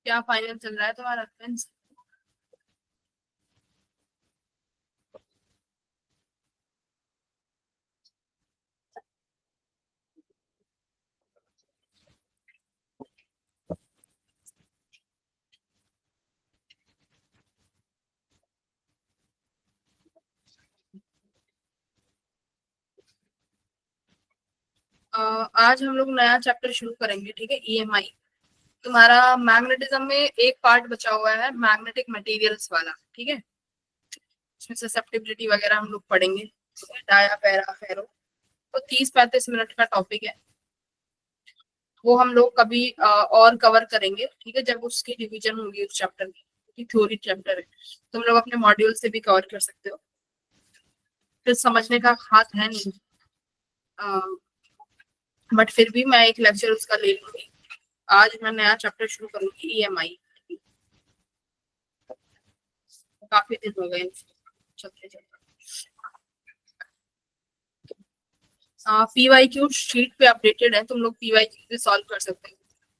क्या फाइनल चल रहा है तुम्हारा फ्रेंड्स? आज हम लोग नया चैप्टर शुरू करेंगे, ठीक है? ईएमआई। तुम्हारा मैग्नेटिज्म में एक पार्ट बचा हुआ है, मैग्नेटिक मटेरियल्स वाला, ठीक है? इसमें ससेप्टिबिलिटी वगैरह हम लोग पढ़ेंगे। डाया पैरा फेरो। तो 30-35 मिनट का टॉपिक है। वो हम लोग कभी और कवर करेंगे, ठीक है, जब उसकी रिवीजन होगी उस चैप्टर की, क्योंकि थ्योरी चैप्टर है। तुम लोग अपने मॉड्यूल से भी कवर कर सकते हो, फिर समझने का हाथ है नहीं। बट फिर भी मैं एक लेक्चर उसका ले लूंगी। आज मैं नया चैप्टर शुरू करूंगी, ईएमआई। काफी दिन हो गए चलते चलते। पीवाईक्यू शीट पे अपडेटेड है, तुम लोग पीवाईक्यू भी सॉल्व कर सकते हो।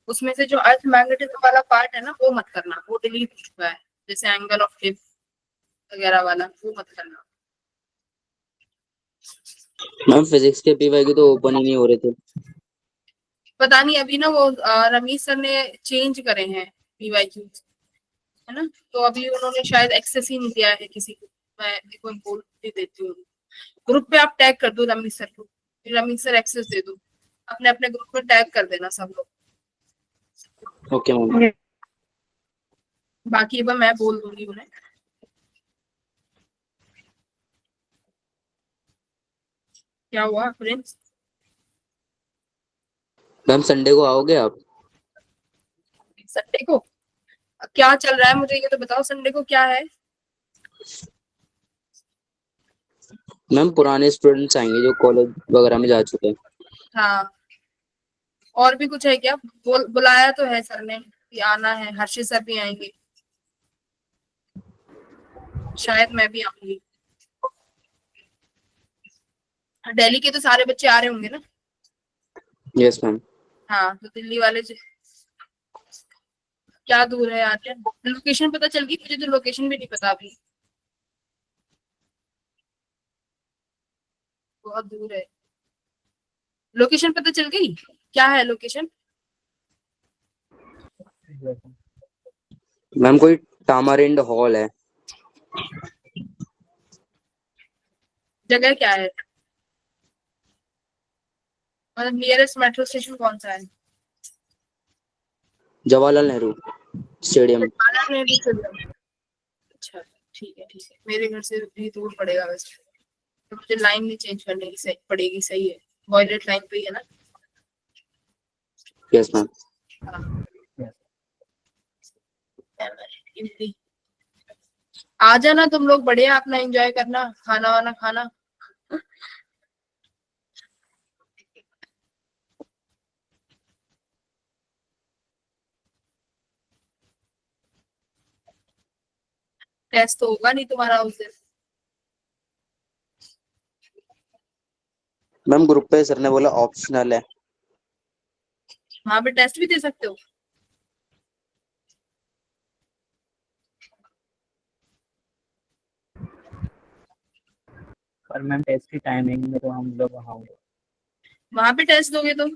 उसमें से जो अर्थ मैग्नेटिज्म वाला पार्ट है ना, वो मत करना, वो डिलीट हो चुका है। जैसे एंगल ऑफ शिफ्ट वगैरह वाला, वो मत करना। मैम फिजिक्स के पीवाईक्यू तो ओपन ही नहीं हो रहे थे। पता नहीं, अभी ना वो रमीश सर ने चेंज करे हैं पीवाईक्यू, है ना? तो अभी उन्होंने शायद एक्सेस ही नहीं दिया है किसी को। मैं एक बार बोल भी देती हूँ, ग्रुप पे आप टैग कर दो रमीश सर को, रमीश सर एक्सेस दे दो। अपने अपने ग्रुप में टैग कर देना सब लोग। Okay ma'am. बाकी मैं बोल दूंगी उन्हें। क्या हुआ फ्रेंड्स? मैम संडे को आओगे आप? संडे को क्या चल रहा है, मुझे ये तो बताओ, संडे को क्या है? मैम पुराने स्टूडेंट्स आएंगे जो कॉलेज वगैरह में जा चुके हैं। हाँ, और भी कुछ है क्या? बुलाया तो है सर ने कि आना है, हर्षित सर भी आएंगे, शायद मैं भी आऊंगी। दिल्ली के तो सारे बच्चे आ रहे होंगे ना? Yes ma'am. हाँ, तो दिल्ली वाले क्या दूर है यार? क्या लोकेशन पता चल गई? मुझे तो लोकेशन भी नहीं पता अभी, बहुत दूर है। लोकेशन पता चल गई? क्या है लोकेशन? मैम कोई टामारिंड हॉल है। जगह क्या है? मतलब नियरेस्ट मेट्रो स्टेशन कौन सा है? जवाहरलाल नेहरू स्टेडियम। अच्छा, ठीक है ठीक है, मेरे घर से भी दूर पड़ेगा वैसे, तो मुझे लाइन नहीं चेंज करने की सही पड़ेगी, सही है। वॉयलेट लाइन पे ही है ना? Yes ma'am. हाँ। इमली। आ जाना तुम लोग, बढ़िया अपना एंजॉय करना, खाना वाना खाना। टेस्ट तो होगा नहीं तुम्हारा उस दिन? मैम ग्रुप पे सर ने बोला ऑप्शनल है। वहां पे टेस्ट भी दे सकते हो? पर मैम टेस्ट की टाइमिंग में तो हम लोग वहाँ होंगे। वहां पे टेस्ट दोगे तो?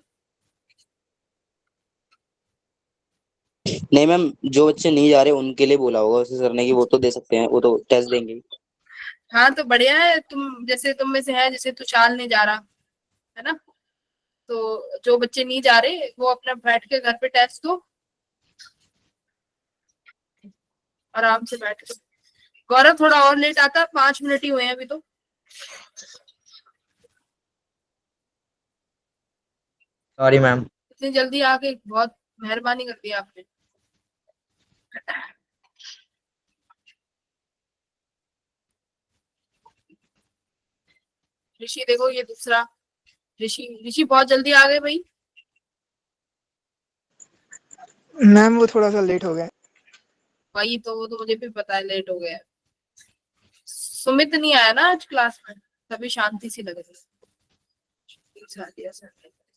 नहीं मैम, जो बच्चे नहीं जा रहे उनके लिए बोला होगा उसे सर ने कि वो तो दे सकते हैं, वो तो टेस्ट देंगे ही। हाँ, तो बढ़िया है। तुम जैसे, तुम में से है जैसे तुषार नहीं जा रहा, है ना? तो जो बच्चे नहीं जा रहे वो अपना बैठ के घर पे टेस्ट दो, आराम से बैठ के। गौरव थोड़ा और लेट आता, 5 मिनट ही हुए हैं अभी तो। Sorry ma'am. इतनी जल्दी आके बहुत मेहरबानी कर दी आपने। ऋषि देखो, ये दूसरा ऋषि, ऋषि बहुत जल्दी आ गए भाई। मैम वो थोड़ा सा लेट हो गया। वही तो, वो तो मुझे भी पता है, लेट हो गया। सुमित नहीं आया ना आज क्लास में, तभी शांति सी लग रही।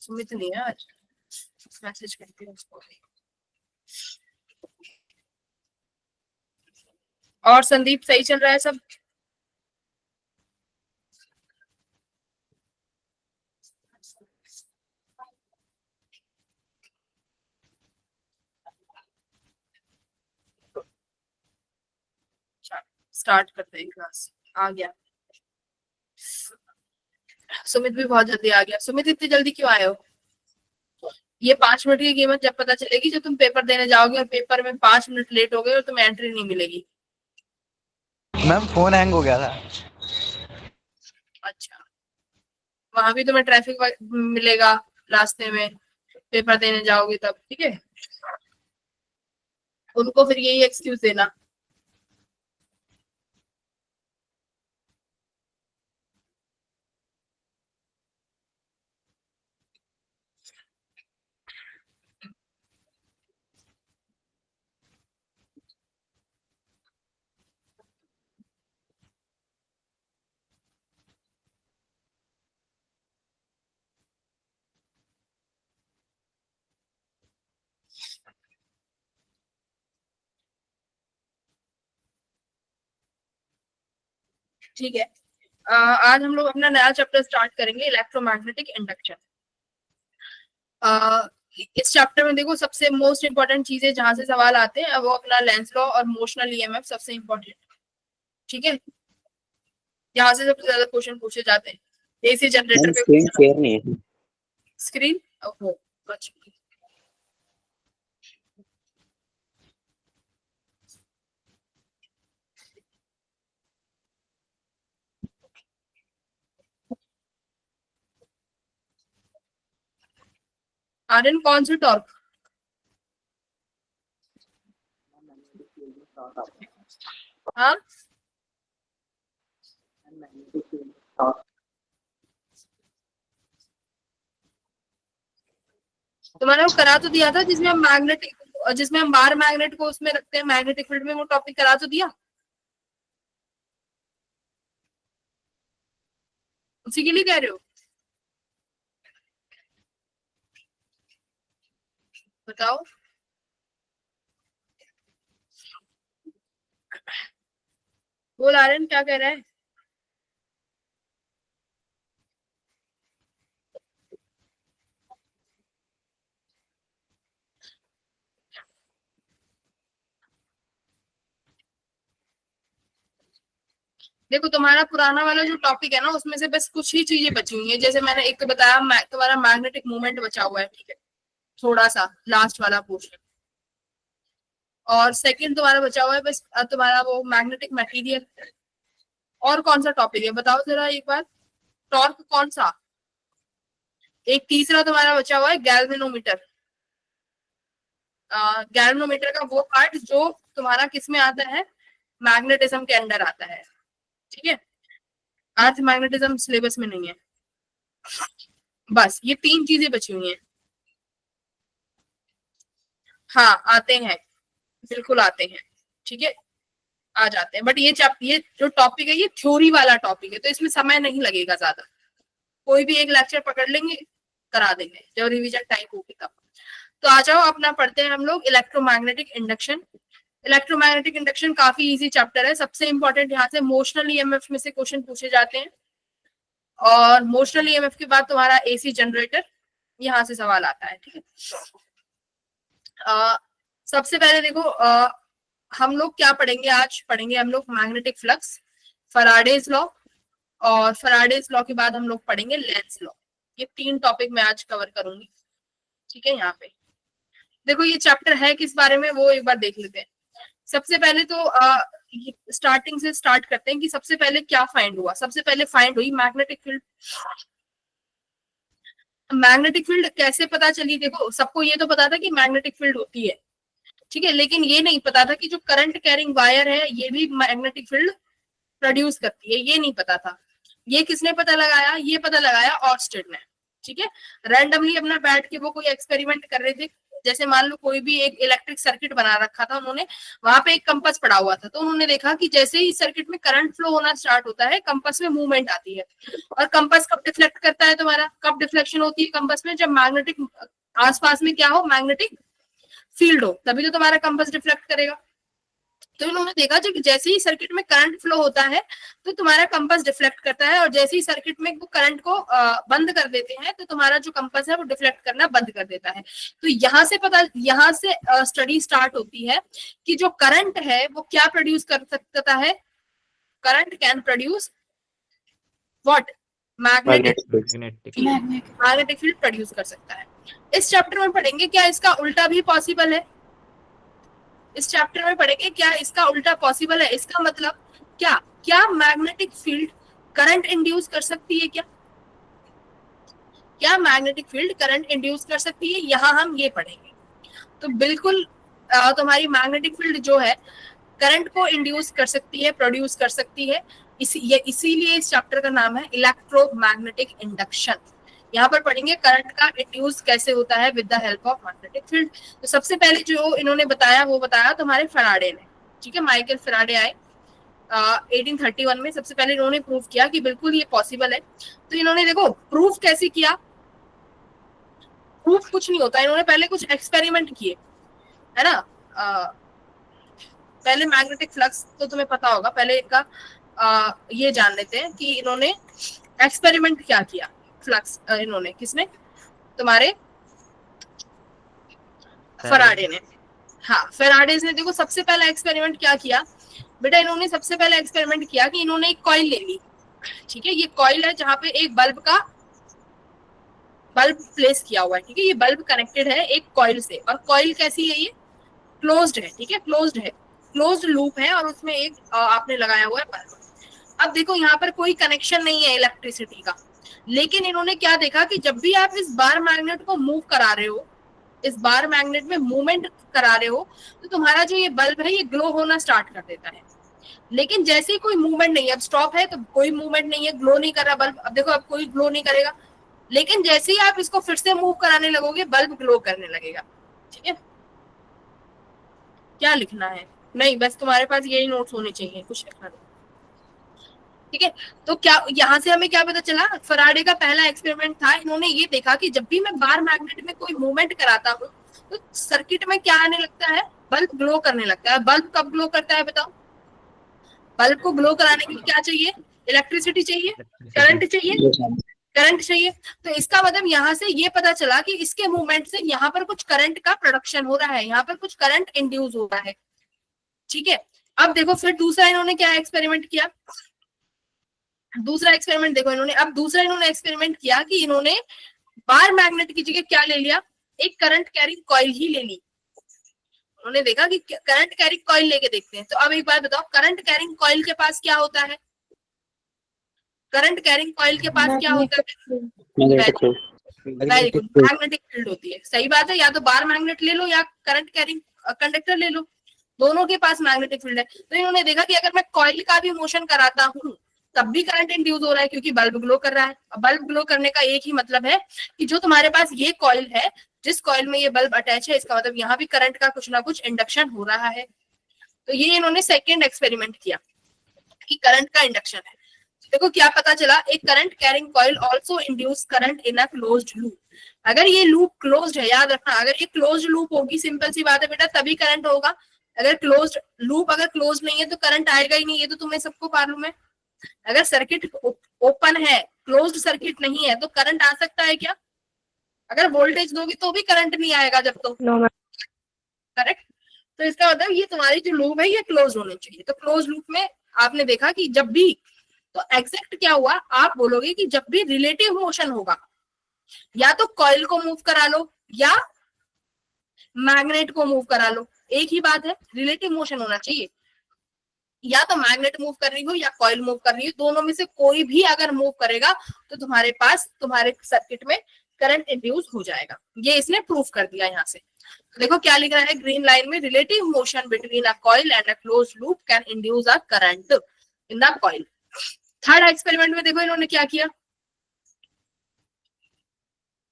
सुमित नहीं है आज, मैसेज करती हूँ उसको। और संदीप सही चल रहा है सब? स्टार्ट करते हैं क्लास। आ गया सुमित भी, बहुत जल्दी आ गया। सुमित इतनी जल्दी क्यों आए हो? ये 5 मिनट की कीमत जब पता चलेगी जब तुम पेपर देने जाओगे और पेपर में 5 मिनट लेट हो गए और तुम्हें एंट्री नहीं मिलेगी। मैम फोन हैंग हो गया था। अच्छा, वहां भी तुम्हें ट्रैफिक मिलेगा रास्ते में, पेपर देने जाओगे तब, ठीक है। उनको फिर यही एक्सक्यूज देना। ठीक है, आज हम लोग अपना नया चैप्टर स्टार्ट करेंगे, इलेक्ट्रोमैग्नेटिक इंडक्शन। इस चैप्टर में देखो सबसे मोस्ट इंपॉर्टेंट चीजें जहां से सवाल आते हैं वो अपना लेंस लॉ और मोशनल ईएमएफ सबसे इंपॉर्टेंट, ठीक है। यहाँ से सबसे ज्यादा क्वेश्चन पूछे जाते हैं। एसी जनरेटर पे स्क्रीन शेयर नहीं है। स्क्रीन, ओहो अच्छा। आर्यन कौन सा टॉर्क? हाँ, तुम्हारे को करा तो दिया था जिसमें हम मैग्नेटिक, जिसमें हम बार मैग्नेट को उसमें रखते हैं मैग्नेटिक फील्ड में, वो टॉपिक करा तो दिया, उसी के लिए कह रहे हो? बताओ। बोल आर्यन क्या कह रहा है? देखो तुम्हारा पुराना वाला जो टॉपिक है ना उसमें से बस कुछ ही चीजें बची हुई है। जैसे मैंने एक तो बताया तुम्हारा मैग्नेटिक मूवमेंट बचा हुआ है, ठीक है, थोड़ा सा लास्ट वाला पोर्शन। और सेकंड तुम्हारा बचा हुआ है बस तुम्हारा वो मैग्नेटिक मटेरियल। और कौन सा टॉपिक है बताओ जरा एक बार, टॉर्क कौन सा? एक तीसरा तुम्हारा बचा हुआ है गैल्वेनोमीटर। गैल्वेनोमीटर का वो पार्ट जो तुम्हारा किस में आता है, मैग्नेटिज्म के अंडर आता है, ठीक है। अर्थ मैग्नेटिज्म सिलेबस में नहीं है। बस ये 3 चीजें बची हुई हैं। हाँ आते हैं, बिल्कुल आते हैं, ठीक है, आ जाते हैं। बट ये जो टॉपिक है ये थ्योरी वाला टॉपिक है, तो इसमें समय नहीं लगेगा ज्यादा। कोई भी एक लेक्चर पकड़ लेंगे, करा देंगे जब रिवीजन टाइम होगी तब। तो आ जाओ अपना पढ़ते हैं हम लोग इलेक्ट्रोमैग्नेटिक इंडक्शन। इलेक्ट्रोमैग्नेटिक इंडक्शन काफी इजी चैप्टर है। सबसे इंपॉर्टेंट यहाँ से मोशनल ईएमएफ में से क्वेश्चन पूछे जाते हैं, और मोशनल ईएमएफ के बाद तुम्हारा एसी जनरेटर, यहाँ से सवाल आता है, ठीक है। सबसे पहले देखो हम लोग क्या पढ़ेंगे, आज पढ़ेंगे हम लोग मैग्नेटिक फ्लक्स, फैराडेज लॉ, और फैराडेज लॉ के बाद हम लोग पढ़ेंगे लेंस लॉ। ये 3 टॉपिक मैं आज कवर करूंगी, ठीक है। यहाँ पे देखो ये चैप्टर है किस बारे में वो एक बार देख लेते हैं। सबसे पहले तो स्टार्टिंग से स्टार्ट करते हैं कि सबसे पहले क्या फाइंड हुआ। सबसे पहले फाइंड हुई मैग्नेटिक फील्ड। मैग्नेटिक फील्ड कैसे पता चली? देखो सबको ये तो पता था कि मैग्नेटिक फील्ड होती है, ठीक है, लेकिन ये नहीं पता था कि जो करंट कैरिंग वायर है ये भी मैग्नेटिक फील्ड प्रोड्यूस करती है, ये नहीं पता था। ये किसने पता लगाया? ये पता लगाया ऑर्स्टेड ने, ठीक है। रैंडमली अपना बैठ के वो कोई एक्सपेरिमेंट कर रहे थे। जैसे मान लो कोई भी एक इलेक्ट्रिक सर्किट बना रखा था उन्होंने, वहां पे एक कंपास पड़ा हुआ था, तो उन्होंने देखा कि जैसे ही सर्किट में करंट फ्लो होना स्टार्ट होता है कंपास में मूवमेंट आती है। और कंपास कब डिफ्लेक्ट करता है तुम्हारा? कब डिफ्लेक्शन होती है कंपास में? जब मैग्नेटिक आसपास में क्या हो, मैग्नेटिक फील्ड हो, तभी तो तुम्हारा कंपास डिफ्लेक्ट करेगा, तो इन्होंने देखा जब जैसे ही सर्किट में करंट फ्लो होता है तो तुम्हारा कंपास डिफ्लेक्ट करता है, और जैसे ही सर्किट में वो करंट को बंद कर देते हैं तो तुम्हारा जो कंपास है वो डिफ्लेक्ट करना बंद कर देता है। तो यहाँ से स्टडी स्टार्ट होती है कि जो करंट है वो क्या प्रोड्यूस कर सकता है। Current can produce what? Magnetic field produce कर सकता है। इस चैप्टर में पढ़ेंगे क्या इसका उल्टा भी पॉसिबल है। इस चैप्टर में पढ़ेंगे क्या इसका उल्टा पॉसिबल है। इसका मतलब क्या मैग्नेटिक फील्ड करंट इंड्यूस कर सकती है? क्या मैग्नेटिक फील्ड करंट इंड्यूस कर सकती है, यहाँ हम ये पढ़ेंगे। तो बिल्कुल तुम्हारी मैग्नेटिक फील्ड जो है करंट को इंड्यूस कर सकती है, प्रोड्यूस कर सकती है। इसीलिए इस चैप्टर का नाम है इलेक्ट्रोमैग्नेटिक इंडक्शन। यहाँ पर पढ़ेंगे करंट का इंड्यूस कैसे होता है with the help of magnetic field. तो सबसे पहले जो इन्होंने बताया तुम्हारे फैराडे ने, ठीक है। माइकल फैराडे आए 1831 में। सबसे पहले इन्होंने प्रूव किया कि बिल्कुल ये पॉसिबल है। तो इन्होंने देखो प्रूफ कैसे किया। प्रूफ कुछ नहीं होता, इन्होंने पहले कुछ एक्सपेरिमेंट किए, है ना। पहले मैग्नेटिक फ्लक्स तो तुम्हें पता होगा, पहले इनका ये जान लेते हैं कि इन्होंने एक्सपेरिमेंट क्या किया। फ्लक्स इन्होंने किसने? तुम्हारे फैराडे ने। हाँ, फैराडे ने देखो सबसे पहला एक्सपेरिमेंट क्या किया बेटा। इन्होंने सबसे पहला एक्सपेरिमेंट किया कि इन्होंने एक कॉइल ले ली, ठीक है। ये कॉइल है जहां पे एक बल्ब प्लेस किया हुआ है, ठीक है। ये बल्ब कनेक्टेड है एक कॉइल से, और कॉइल कैसी है? ये क्लोज्ड है, ठीक है। क्लोज्ड लूप है और उसमें एक आपने लगाया हुआ है बल्ब। अब देखो यहाँ पर कोई कनेक्शन नहीं है इलेक्ट्रिसिटी का, लेकिन इन्होंने क्या देखा कि जब भी आप इस बार मैग्नेट को मूव करा रहे हो, इस बार मैग्नेट में मूवमेंट करा रहे हो, तो तुम्हारा जो ये बल्ब है ये ग्लो होना स्टार्ट कर देता है। लेकिन जैसे ही कोई मूवमेंट नहीं है, अब स्टॉप है तो कोई मूवमेंट नहीं है, ग्लो नहीं कर रहा बल्ब। अब देखो अब कोई ग्लो नहीं करेगा, लेकिन जैसे ही आप इसको फिर से मूव कराने लगोगे बल्ब ग्लो करने लगेगा, ठीक है। क्या लिखना है? नहीं, बस तुम्हारे पास यही नोट्स होने चाहिए, कुछ लिखना नहीं, ठीक है। तो क्या यहाँ से हमें क्या पता चला? फैराडे का पहला एक्सपेरिमेंट था, इन्होंने ये देखा कि जब भी मैं बार मैग्नेट में कोई मूवमेंट कराता हूँ तो सर्किट में क्या आने लगता है? बल्ब ग्लो करने लगता है। बल्ब कब ग्लो करता है बताओ? बल्ब को ग्लो कराने के लिए क्या चाहिए? इलेक्ट्रिसिटी चाहिए, करंट चाहिए। तो इसका मतलब यहाँ से ये पता चला कि इसके मूवमेंट से यहाँ पर कुछ करंट का प्रोडक्शन हो रहा है, यहाँ पर कुछ करंट इंड्यूस हो रहा है, ठीक है। अब देखो फिर दूसरा इन्होंने क्या एक्सपेरिमेंट किया। दूसरा एक्सपेरिमेंट देखो इन्होंने एक्सपेरिमेंट किया कि इन्होंने बार मैग्नेट की जगह क्या ले लिया? एक करंट कैरिंग कॉइल ही ले ली। उन्होंने देखा कि करंट कैरिंग कॉइल लेके देखते हैं। तो अब एक बात बताओ, करंट कैरिंग कॉइल के पास क्या होता है? करंट कैरिंग कॉइल के पास क्या होता है? वेरी गुड, मैग्नेटिक फील्ड होती है। सही बात है, या तो बार मैग्नेट ले लो या करंट कैरिंग कंडक्टर ले लो, दोनों के पास मैग्नेटिक फील्ड है। तो इन्होंने देखा कि अगर मैं कॉइल का भी मोशन कराता हूँ तब भी करंट इंड्यूस हो रहा है, क्योंकि बल्ब ग्लो कर रहा है। बल्ब ग्लो करने का एक ही मतलब है कि जो तुम्हारे पास ये कॉइल है, जिस कॉइल में ये बल्ब अटैच है, इसका मतलब यहाँ भी करंट का कुछ ना कुछ इंडक्शन हो रहा है। तो ये इन्होंने सेकेंड एक्सपेरिमेंट किया कि करंट का इंडक्शन है। देखो क्या पता चला, एक current carrying coil also induce current in a closed loop. अगर ये लूप क्लोज्ड है, याद रखना, अगर ये क्लोज्ड लूप होगी, सिंपल सी बात है बेटा, तभी करंट होगा। अगर क्लोज्ड लूप अगर क्लोज नहीं है तो करंट आएगा ही नहीं, ये तो तुम्हें सबको मालूम है। अगर सर्किट ओपन है, क्लोज्ड सर्किट नहीं है, तो करंट आ सकता है क्या? अगर वोल्टेज दोगे तो भी करंट नहीं आएगा जब तो, करेक्ट। तो इसका मतलब ये तुम्हारी जो लूप है ये क्लोज होनी चाहिए। तो क्लोज लूप में आपने देखा कि जब भी, तो एग्जैक्ट क्या हुआ, आप बोलोगे कि जब भी रिलेटिव मोशन होगा, या तो कॉइल को मूव करा लो या मैग्नेट को मूव करा लो, एक ही बात है, रिलेटिव मोशन होना चाहिए। या तो मैग्नेट मूव कर रही हो या कॉइल मूव कर रही हो, दोनों में से कोई भी अगर मूव करेगा तो तुम्हारे पास तुम्हारे सर्किट में करंट इंड्यूस हो जाएगा। ये इसने प्रूफ कर दिया यहाँ से। तो देखो क्या लिख रहा है ग्रीन लाइन में, relative motion between a coil and a closed loop can induce a current in the coil. Third experiment में देखो इन्होंने क्या किया,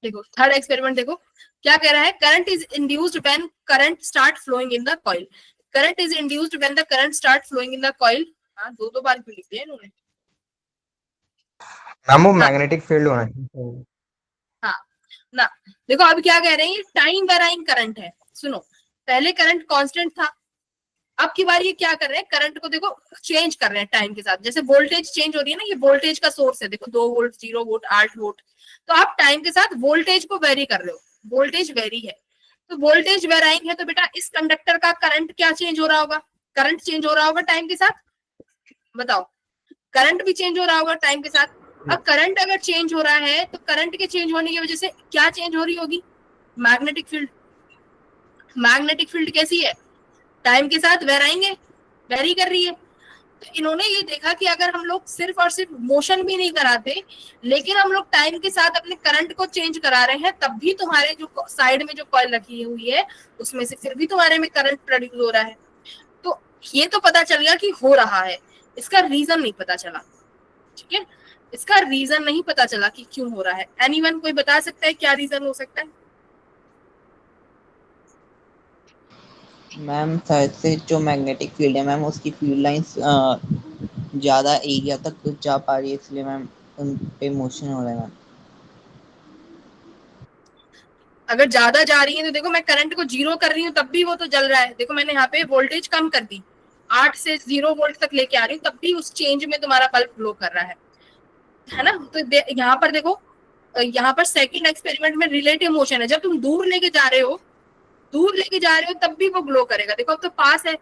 देखो थर्ड एक्सपेरिमेंट देखो क्या कह रहा है, current is induced when current start flowing in the coil. Current is induced when the current start flowing in the coil. हाँ, दो बार क्यों लिख दिया इन्होंने? मैम वो मैग्नेटिक फील्ड होना चाहिए। हाँ ना, देखो अब क्या कह रहे हैं, टाइम वेराइंग करंट है। सुनो, पहले करंट कांस्टेंट था, अब की बार ये क्या कर रहे हैं, करंट को देखो चेंज कर रहे हैं टाइम के साथ, जैसे वोल्टेज चेंज हो रही है ना, ये वोल्टेज का सोर्स है, देखो 2 वोल्ट, 0 वोल्ट, 8 वोल्ट, तो आप टाइम के साथ वोल्टेज को वेरी कर रहे हो, वोल्टेज वेरी है, तो वोल्टेज वेराइंग है, तो बेटा इस कंडक्टर का करंट क्या चेंज हो रहा होगा, करंट चेंज हो रहा होगा टाइम के साथ, बताओ, करंट भी चेंज हो रहा होगा टाइम के साथ। अब करंट अगर चेंज हो रहा है तो करंट के चेंज होने की वजह से क्या चेंज हो रही होगी, मैग्नेटिक फील्ड। मैग्नेटिक फील्ड कैसी है, टाइम के साथ वेराइंग है, वेरी कर रही है। तो इन्होंने ये देखा कि अगर हम लोग सिर्फ और सिर्फ मोशन भी नहीं कराते, लेकिन हम लोग टाइम के साथ अपने करंट को चेंज करा रहे हैं, तब भी तुम्हारे जो साइड में जो कॉइल रखी हुई है उसमें से फिर भी तुम्हारे में करंट प्रोड्यूस हो रहा है। तो ये तो पता चल गया कि हो रहा है, इसका रीजन नहीं पता चला, ठीक है, इसका रीजन नहीं पता चला कि क्यों हो रहा है। एनीवन कोई बता सकता है क्या रीजन हो सकता है? मैम शायद से जो मैग्नेटिक फील्ड है मैम, उसकी फील्ड लाइंस ज्यादा एरिया तक जा पा रही है, इसलिए मैम उन पे मोशन हो रहा है मैम। अगर ज्यादा जा रही है तो देखो मैं करंट को 0 कर रही हूँ तब भी वो तो जल रहा है, देखो मैंने यहाँ पे वोल्टेज कम कर दी, 8 से 0 वोल्ट तक लेके आ रही हूँ, तब भी उस चेंज में तुम्हारा बल्ब ग्लो कर रहा है ना। तो यहाँ पर देखो, यहाँ पर सेकंड एक्सपेरिमेंट में रिलेटिव मोशन है, जब तुम दूर लेके जा रहे हो, दूर लेके जा रहे हो तब भी वो ग्लो करेगा। देखो अब तो पास है,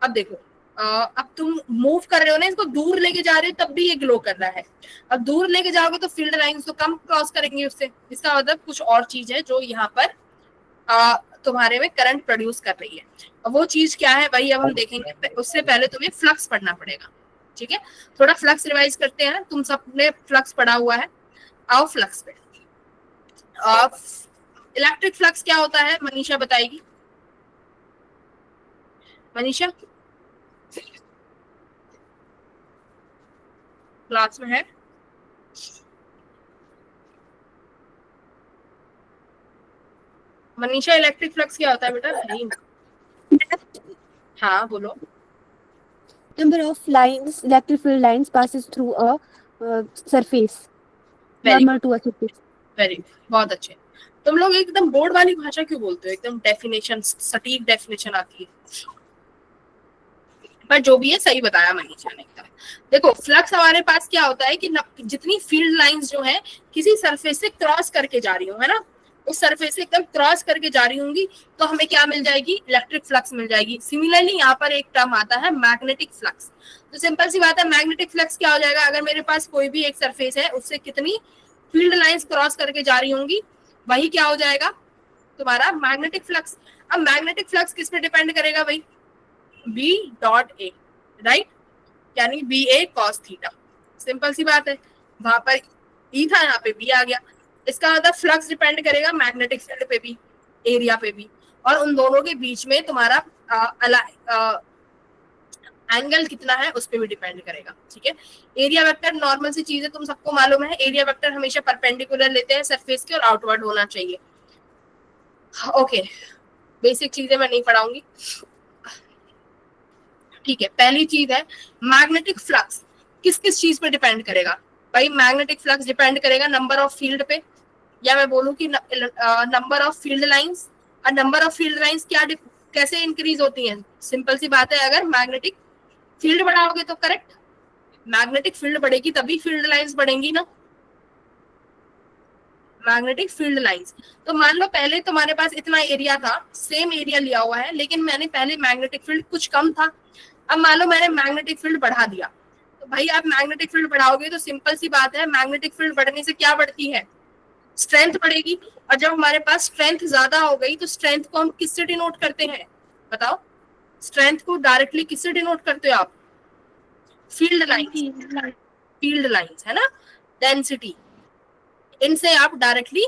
अब देखो अब तुम मूव कर रहे हो ना, इसको दूर लेके जा रहे हो तब भी ये ग्लो कर रहा है। अब दूर लेके जाओगे तो फील्ड लाइंस तो कम क्रॉस करेंगे उससे, इसका मतलब कुछ और चीज है जो यहाँ पर तुम्हारे में करंट प्रोड्यूस कर रही है। अब वो चीज क्या है भाई, अब हम देखेंगे, उससे पहले तुम्हें फ्लक्स पढ़ना पड़ेगा, ठीक है। थोड़ा फ्लक्स रिवाइज करते हैं, तुम सबने फ्लक्स पढ़ा हुआ है, आओ फ्लक्स पे। इलेक्ट्रिक फ्लक्स क्या होता है, मनीषा बताएगी, मनीषा क्लास में है? मनीषा इलेक्ट्रिक फ्लक्स क्या होता है बेटा? नहीं, हाँ बोलो। Number of lines, electric field lines passes through a surface, normal to a surface. Very बहुत अच्छे। तुम लोग एकदम बोर्ड वाली भाषा क्यों बोलते हो, एकदम डेफिनेशन, सटीक डेफिनेशन आती है, पर जो भी है सही बताया मनीषा ने एकदम। देखो फ्लक्स हमारे पास क्या होता है कि जितनी फील्ड लाइंस जो है किसी सरफेस से क्रॉस करके जा रही हूँ, है ना, उस सरफेस से एकदम क्रॉस करके जा रही होंगी, तो हमें क्या मिल जाएगी, इलेक्ट्रिक फ्लक्स मिल जाएगी। सिमिलरली यहाँ पर एक टर्म आता है मैग्नेटिक फ्लक्स। तो सिंपल सी बात है, मैग्नेटिक फ्लक्स क्या हो जाएगा, अगर मेरे पास कोई भी एक सरफेस है उससे कितनी फील्ड लाइंस क्रॉस करके जा रही होंगी, वही क्या हो जाएगा, तुम्हारा मैग्नेटिक फ्लक्स। अब मैग्नेटिक फ्लक्स किस पे डिपेंड करेगा भाई, B डॉट A, राइट, यानी BA cos थीटा। सिंपल सी बात है, वहां पर E था, यहाँ पे B आ गया। इसका मतलब फ्लक्स डिपेंड करेगा मैग्नेटिक फील्ड पे भी, एरिया पे भी, और उन दोनों के बीच में तुम्हारा एंगल कितना है उस पर भी डिपेंड करेगा, ठीक है। एरिया वेक्टर नॉर्मल सी चीज है, तुम सबको मालूम है, एरिया वेक्टर हमेशा परपेंडिकुलर लेते हैं सरफेस के और आउटवर्ड होना चाहिए। ओके, बेसिक चीजें मैं नहीं पढ़ाऊंगी, ठीक है। पहली चीज है मैग्नेटिक फ्लक्स किस किस चीज पे डिपेंड करेगा भाई, मैग्नेटिक फ्लक्स डिपेंड करेगा नंबर ऑफ फील्ड पे, या मैं बोलूं कि नंबर ऑफ फील्ड लाइंस। और नंबर ऑफ फील्ड लाइंस क्या कैसे इंक्रीज होती हैं, सिंपल सी बात है, अगर मैग्नेटिक फील्ड बढ़ाओगे तो, करेक्ट, मैग्नेटिक फील्ड बढ़ेगी तभी फील्ड लाइंस बढ़ेंगी ना, मैग्नेटिक फील्ड लाइंस। तो मान लो पहले तुम्हारे पास इतना एरिया था, सेम एरिया लिया हुआ है, लेकिन मैंने पहले मैग्नेटिक फील्ड कुछ कम था, अब मान लो मैंने मैग्नेटिक फील्ड बढ़ा दिया, तो भाई आप मैग्नेटिक फील्ड बढ़ाओगे तो सिंपल सी बात है, मैग्नेटिक फील्ड बढ़ने से क्या बढ़ती है, स्ट्रेंथ बढ़ेगी। और जब हमारे पास स्ट्रेंथ ज्यादा हो गई तो स्ट्रेंथ को हम किससे डिनोट करते हैं, बताओ, स्ट्रेंथ को डायरेक्टली किससे डिनोट करते हो आप, फील्ड लाइंस, फील्ड लाइंस है ना, डेंसिटी, इनसे आप डायरेक्टली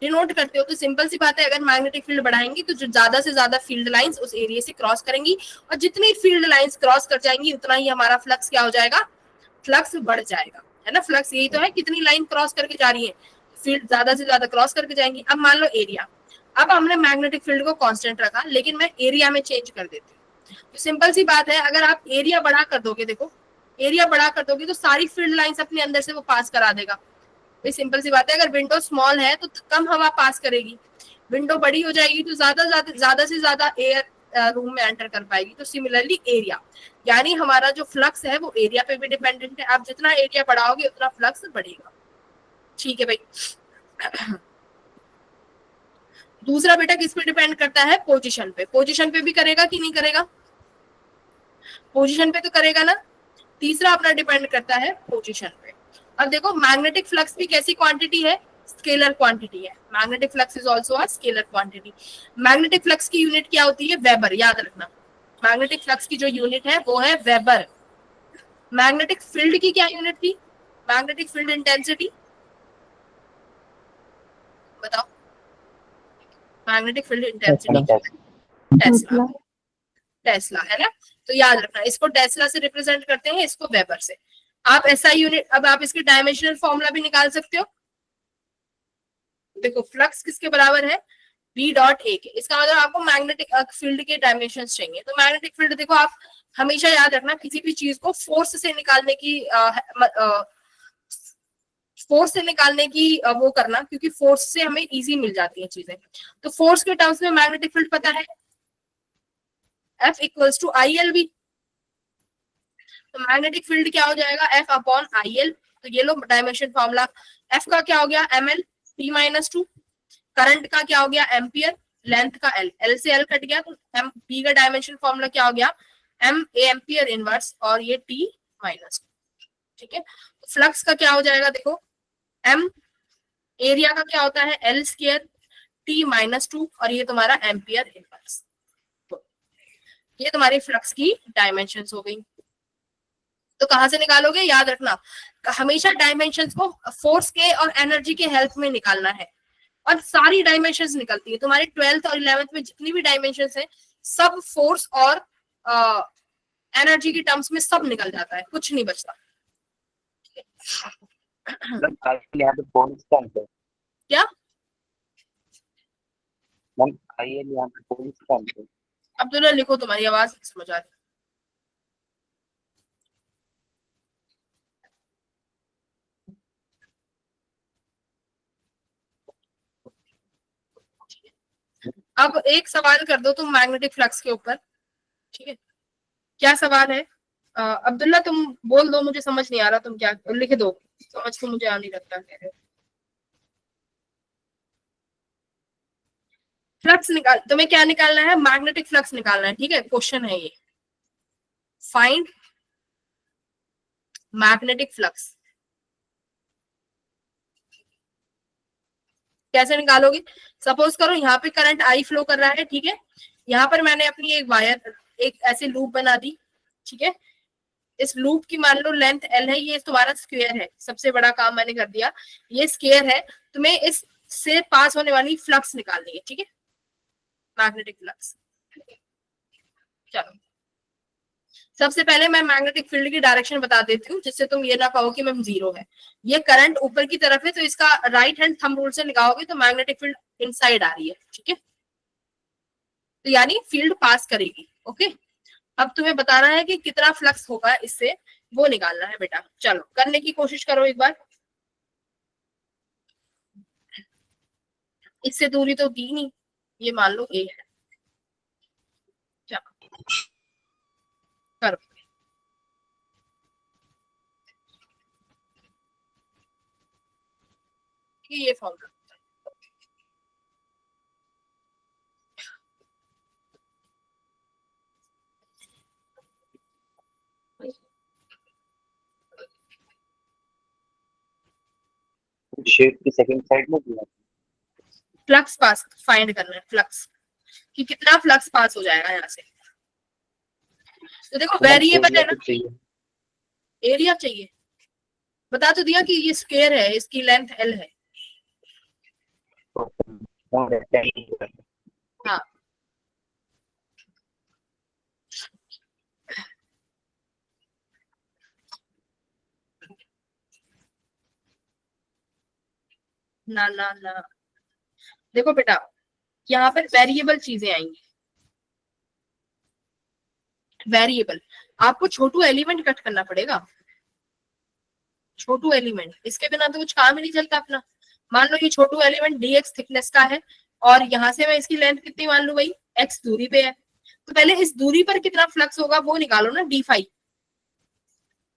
डिनोट करते हो। तो सिंपल सी बात है, अगर मैग्नेटिक फील्ड बढ़ाएंगी तो जो ज्यादा से ज्यादा फील्ड लाइंस उस एरिया से क्रॉस करेंगी, और जितनी फील्ड लाइंस क्रॉस कर जाएंगी उतना ही हमारा फ्लक्स क्या हो जाएगा, फ्लक्स बढ़ जाएगा, है ना। फ्लक्स यही तो है, कितनी लाइन क्रॉस करके जा रही है, फील्ड ज्यादा से ज्यादा क्रॉस करके जाएंगी। अब मान लो एरिया, अब हमने मैग्नेटिक फील्ड को कांस्टेंट रखा, लेकिन मैं एरिया में चेंज कर देती हूँ, तो सिंपल सी बात है, अगर आप एरिया बढ़ा कर दोगे, देखो एरिया बढ़ा कर दोगे तो सारी फील्ड लाइंस अपने अंदर से वो पास करा देगा। भाई सिंपल सी बात है, अगर विंडो स्मॉल है तो कम हवा पास करेगी, विंडो बड़ी हो जाएगी तो ज्यादा से ज्यादा एयर रूम में एंटर कर पाएगी। तो सिमिलरली एरिया, यानी हमारा जो फ्लक्स है वो एरिया पे भी डिपेंडेंट है। आप जितना एरिया बढ़ाओगे उतना फ्लक्स बढ़ेगा। ठीक है भाई। दूसरा बेटा किस पे डिपेंड करता है? पोजीशन पे। पोजीशन पे भी करेगा कि नहीं करेगा? पोजीशन पे तो करेगा ना। तीसरा अपना डिपेंड करता है पोजीशन पे। अब देखो मैग्नेटिक फ्लक्स भी कैसी क्वांटिटी है? स्केलर क्वांटिटी है। Magnetic flux is also a scalar quantity. Magnetic flux की यूनिट क्या होती है? वेबर, याद रखना। मैग्नेटिक फ्लक्स की जो यूनिट है वो है वेबर। मैग्नेटिक फील्ड की क्या यूनिट थी? मैग्नेटिक फील्ड इंटेंसिटी बताओ। Magnetic field intensity Tesla, Tesla है ना। तो याद रखना, इसको टेस्ला से रिप्रेजेंट करते हैं, इसको वेबर से। आप ऐसा यूनिट, अब आप इसके डायमेंशनल फॉर्मूला भी निकाल सकते हो। देखो फ्लक्स किसके बराबर है? बी डॉट ए के। इसका मतलब आपको मैग्नेटिक फील्ड के डायमेंशंस चाहिए। तो मैग्नेटिक फील्ड देखो, आप हमेशा याद रखना, किसी भी चीज को फोर्स से निकालने की वो करना, क्योंकि फोर्स से हमें इजी मिल जाती है चीजें। तो फोर्स के टर्म्स में मैग्नेटिक फील्ड पता है, F equals to I L B. तो मैग्नेटिक फील्ड क्या हो जाएगा? F upon I L. तो ये लो डायमेंशन फॉर्मूला। F का क्या हो गया? ml t minus 2। करंट का क्या हो गया? एम्पियर। लेंथ का L, L से L कट गया, तो M P का डायमेंशन फॉर्मूला क्या हो गया? M A एम्पियर इनवर्स और ये T माइनस। ठीक है, फ्लक्स का क्या हो जाएगा? देखो M एरिया का क्या होता है? L स्क्वायर T माइनस 2 और ये तुम्हारा एम्पियर इनवर्स। ये तुम्हारी फ्लक्स की डायमेंशंस हो गई। तो कहां से निकालोगे? याद रखना, हमेशा डायमेंशंस को फोर्स के और एनर्जी के हेल्प में निकालना है। और सारी डायमेंशंस निकलती है तुम्हारी 12th और 11th में, जितनी भी डायमेंशंस है सब फोर्स और एनर्जी की टर्म्स में सब निकल जाता है, कुछ नहीं बचता। क्या अब्दुल्ला लिखो, तुम्हारी आवाज नहीं समझ आ रही। अब एक सवाल कर दो तुम मैग्नेटिक फ्लक्स के ऊपर। ठीक है, क्या सवाल है? अब्दुल्ला तुम बोल दो, मुझे समझ नहीं आ रहा, तुम क्या लिख दो, समझ तो मुझे आ नहीं लगता। फ्लक्स निकाल, तुम्हें क्या निकालना है? मैग्नेटिक फ्लक्स निकालना है। ठीक है, क्वेश्चन है ये, फाइंड मैग्नेटिक फ्लक्स। कैसे निकालोगे? सपोज करो यहाँ पे करंट आई फ्लो कर रहा है। ठीक है, यहाँ पर मैंने अपनी एक वायर, एक ऐसे लूप बना दी। ठीक है, इस लूप की मान लो लेंथ L है, ये तुम्हारा स्क्वायर है। सबसे बड़ा काम मैंने कर दिया, ये स्क्वायर है। तुम्हें इस से पास होने वाली फ्लक्स निकालनी है। ठीक है, मैग्नेटिक फ्लक्स। चलो सबसे पहले मैं मैग्नेटिक फील्ड की डायरेक्शन बता देती हूँ, जिससे तुम ये ना कहो कि मैम जीरो है। ये करंट ऊपर की तरफ है, तो इसका राइट हैंड थंब रूल से लगाओगे तो मैग्नेटिक फील्ड इनसाइड आ रही है। ठीक है, तो यानी फील्ड पास करेगी। ओके, अब तुम्हें बताना है कि कितना फ्लक्स होगा इससे, वो निकालना है बेटा। चलो करने की कोशिश करो एक बार। इससे दूरी तो दी नहीं, ये मान लो ए है। चलो करो। ये फॉर्मूला शेड की सेकंड साइड में दिया। फ्लक्स पास फाइंड करना है, फ्लक्स कि कितना फ्लक्स पास हो जाएगा यहाँ से। तो देखो वेरिएबल है ना, एरिया चाहिए। बता तो दिया कि ये स्क्वायर है, इसकी लेंथ L है। हाँ ना ना ना, देखो बेटा यहाँ पर वेरिएबल चीजें आएंगी। वेरिएबल, आपको छोटू एलिमेंट कट करना पड़ेगा। छोटू एलिमेंट, इसके बिना तो कुछ काम ही नहीं चलता अपना। मान लो ये छोटू एलिमेंट dx थिकनेस का है और यहाँ से मैं इसकी लेंथ कितनी मान लू भाई, x दूरी पे है। तो पहले इस दूरी पर कितना फ्लक्स होगा वो निकालो ना, डी फाई।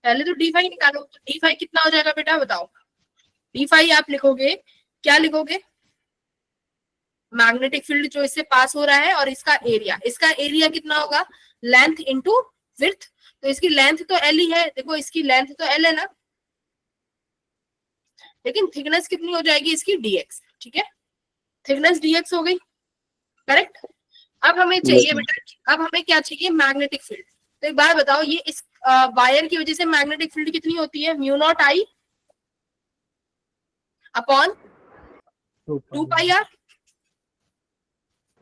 पहले तो डी फाई निकालो। तो डी फाई कितना हो जाएगा बेटा बताओ। डी फाई आप लिखोगे, क्या लिखोगे, मैग्नेटिक फील्ड जो इससे पास हो रहा है और इसका एरिया कितना होगा, लेंथ इंटू विड्थ। तो इसकी लेंथ तो एल ही है, देखो इसकी लेंथ तो एल है ना, लेकिन थिकनेस कितनी हो जाएगी इसकी, डीएक्स। ठीक है, थिकनेस डीएक्स हो गई, करेक्ट। अब हमें चाहिए बेटा, अब हमें क्या चाहिए, मैग्नेटिक फील्ड। तो एक बार बताओ, ये इस वायर की वजह से मैग्नेटिक फील्ड कितनी होती है, mu naught I upon 2 pi R,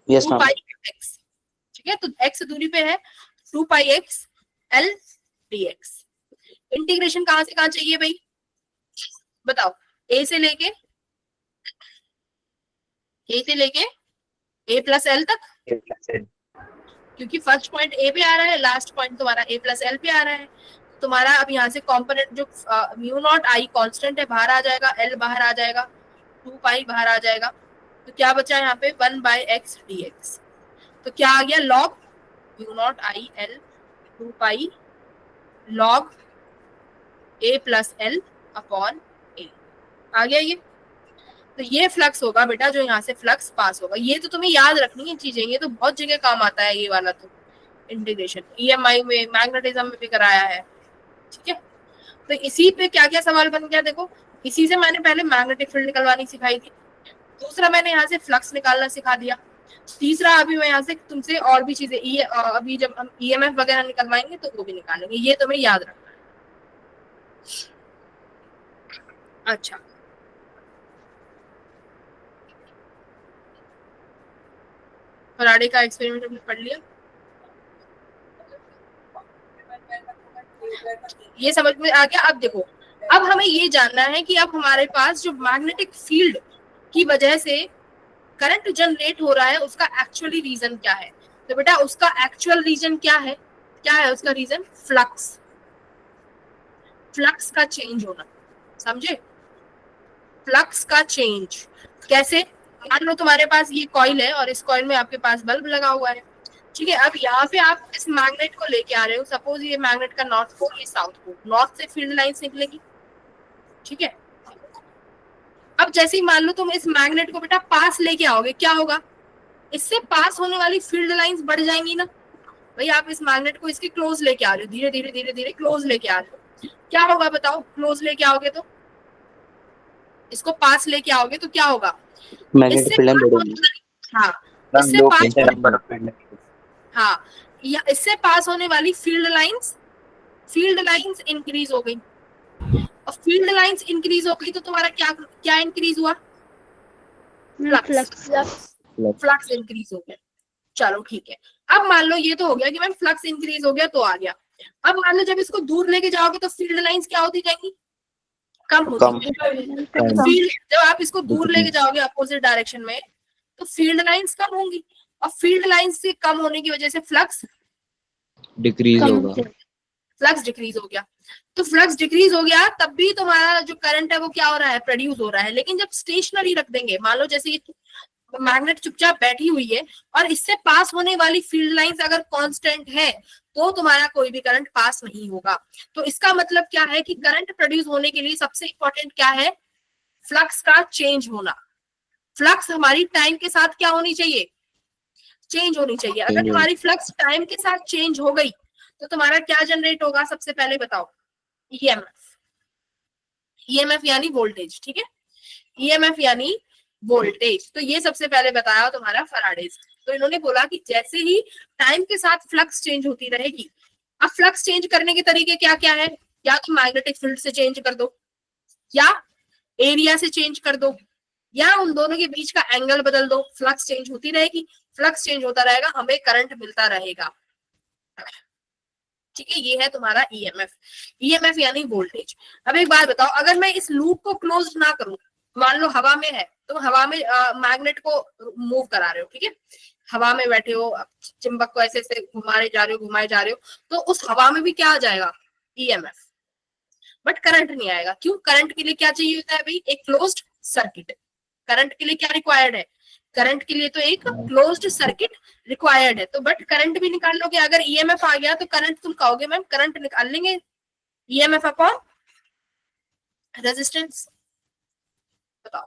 yes 2 ma'am. Pi X. ठीक है, तो एक्स दूरी पे है, 2 pi X L dx. Integration कहां से कहां चाहिए भाई बताओ, ए से लेके ए प्लस एल तक, क्योंकि फर्स्ट पॉइंट ए पे आ रहा है, लास्ट पॉइंट तुम्हारा ए प्लस एल पे आ रहा है। तुम्हारा अब यहाँ से कंपोनेंट जो म्यू नॉट आई कांस्टेंट है बाहर आ जाएगा, एल बाहर आ जाएगा, 2 पाई बाहर आ जाएगा। तो क्या बचा यहाँ पे 1 बाई एक्स डी एक्स। तो क्या आ गया, log mu naught I L 2 pi log A plus L upon A, आ गया ये। तो ये फ्लक्स होगा बेटा जो यहाँ से फ्लक्स पास होगा। ये तो तुम्हें याद रखनी है चीजें, ये तो बहुत जगह काम आता है ये वाला। तो इंटीग्रेशन ईएमआई में, मैग्नेटिज्म में भी कराया है। ठीक है, तो इसी पे क्या क्या सवाल बन गया देखो। इसी से मैंने पहले मैग्नेटिक फील्ड निकलवानी सिखाई थी, दूसरा मैंने यहाँ से फ्लक्स निकालना सिखा दिया, तीसरा अभी मैं यहाँ से तुमसे और भी चीजें अभी जब हम ईएमएफ वगैरह निकलवाएंगे तो वो भी निकालेंगे। ये तुम्हें याद रखना है। अच्छा, फराडे का एक्सपेरिमेंट हमने पढ़ लिया, ये समझ में आ गया। अब देखो, अब हमें ये जानना है कि अब हमारे पास जो मैग्नेटिक फील्ड की वजह से करंट जनरेट हो रहा है उसका एक्चुअली रीजन क्या है। तो बेटा उसका एक्चुअल रीजन क्या है, क्या है उसका रीजन, फ्लक्स, फ्लक्स का चेंज होना, समझे, फ्लक्स का चेंज। कैसे, मान लो तुम्हारे पास ये कॉइल है और इस कॉइल में आपके पास बल्ब लगा हुआ है। ठीक है, अब यहाँ पे आप इस मैग्नेट को लेके आ रहे हो, सपोज ये मैग्नेट का नॉर्थ पोल, ये साउथ पोल, नॉर्थ से फील्ड लाइंस निकलेगी। ठीक है, अब जैसे ही मान लो तुम इस मैग्नेट को बेटा पास लेके आओगे, क्या होगा, इससे पास होने वाली फील्ड लाइंस बढ़ जाएंगी ना। भाई आप इस मैग्नेट को इसके क्लोज लेके आ रहे हो, धीरे धीरे धीरे धीरे क्लोज लेके आ रहे हो, क्या होगा बताओ, क्लोज लेके आओगे तो, इसको पास लेके आओगे तो क्या होगा, मैग्नेटिक फील्ड बढ़ेगी। हाँ हाँ, इससे पास होने वाली फील्ड लाइंस इंक्रीज हो गई। और फील्ड लाइंस इंक्रीज हो गई तो तुम्हारा क्या क्या इंक्रीज हुआ, फ्लक्स इंक्रीज हो गया। चलो ठीक है, अब मान लो ये तो हो गया कि मैम फ्लक्स इंक्रीज हो गया तो आ गया। अब मान लो जब इसको दूर लेके जाओगे तो फील्ड लाइंस क्या होती जाएंगी, कम होती जाएंगी। फील्ड जब आप इसको दूर लेके जाओगे अपोजिट डायरेक्शन में तो फील्ड लाइंस कम होंगी, और फील्ड लाइंस से कम होने की वजह से फ्लक्स डिक्रीज होगा, फ्लक्स डिक्रीज हो गया। तो फ्लक्स डिक्रीज हो गया तब भी तुम्हारा जो करंट है वो क्या हो रहा है, प्रोड्यूस हो रहा है। लेकिन जब स्टेशनरी रख देंगे, मान लो जैसे ये मैग्नेट चुपचाप बैठी हुई है और इससे पास होने वाली फील्ड लाइंस अगर कांस्टेंट है तो तुम्हारा कोई भी करंट पास नहीं होगा। तो इसका मतलब क्या है कि करंट प्रोड्यूस होने के लिए सबसे इंपॉर्टेंट क्या है, फ्लक्स का चेंज होना। फ्लक्स हमारी टाइम के साथ क्या होनी चाहिए, चेंज होनी चाहिए। अगर तुम्हारी फ्लक्स टाइम के साथ चेंज हो गई तो तुम्हारा क्या जनरेट होगा, सबसे पहले बताओ, ईएमएफ। ईएमएफ यानी वोल्टेज, ठीक है, ईएमएफ यानी वोल्टेज। तो ये सबसे पहले बताया तुम्हारा फैराडेज। तो इन्होंने बोला कि जैसे ही टाइम के साथ फ्लक्स चेंज होती रहेगी, अब फ्लक्स चेंज करने के तरीके क्या क्या है, या तो मैग्नेटिक फील्ड से चेंज कर दो, या एरिया से चेंज कर दो, या उन दोनों के बीच का एंगल बदल दो, फ्लक्स चेंज होती रहेगी, फ्लक्स चेंज होता रहेगा, हमें करंट मिलता रहेगा। ठीक है, ये है तुम्हारा ईएमएफ। ईएमएफ यानी वोल्टेज। अब एक बात बताओ, अगर मैं इस लूप को क्लोज ना करूं, मान लो हवा में है, तुम हवा में मैग्नेट को मूव करा रहे हो, ठीक है, हवा में बैठे हो, चुंबक को ऐसे ऐसे घुमाए जा रहे हो, तो उस हवा में भी क्या आ जाएगा, ईएमएफ, बट करंट नहीं आएगा। क्यों, करंट के लिए क्या चाहिए होता है भाई, एक क्लोज्ड सर्किट। करंट के लिए क्या रिक्वायर्ड है, करंट के लिए तो एक क्लोज्ड सर्किट रिक्वायर्ड है, तो बट करंट भी निकाल लोगे। अगर ईएमएफ आ गया तो करंट तुम कहोगे मैम करंट निकाल लेंगे, ईएमएफ अपॉन रेजिस्टेंस। बताओ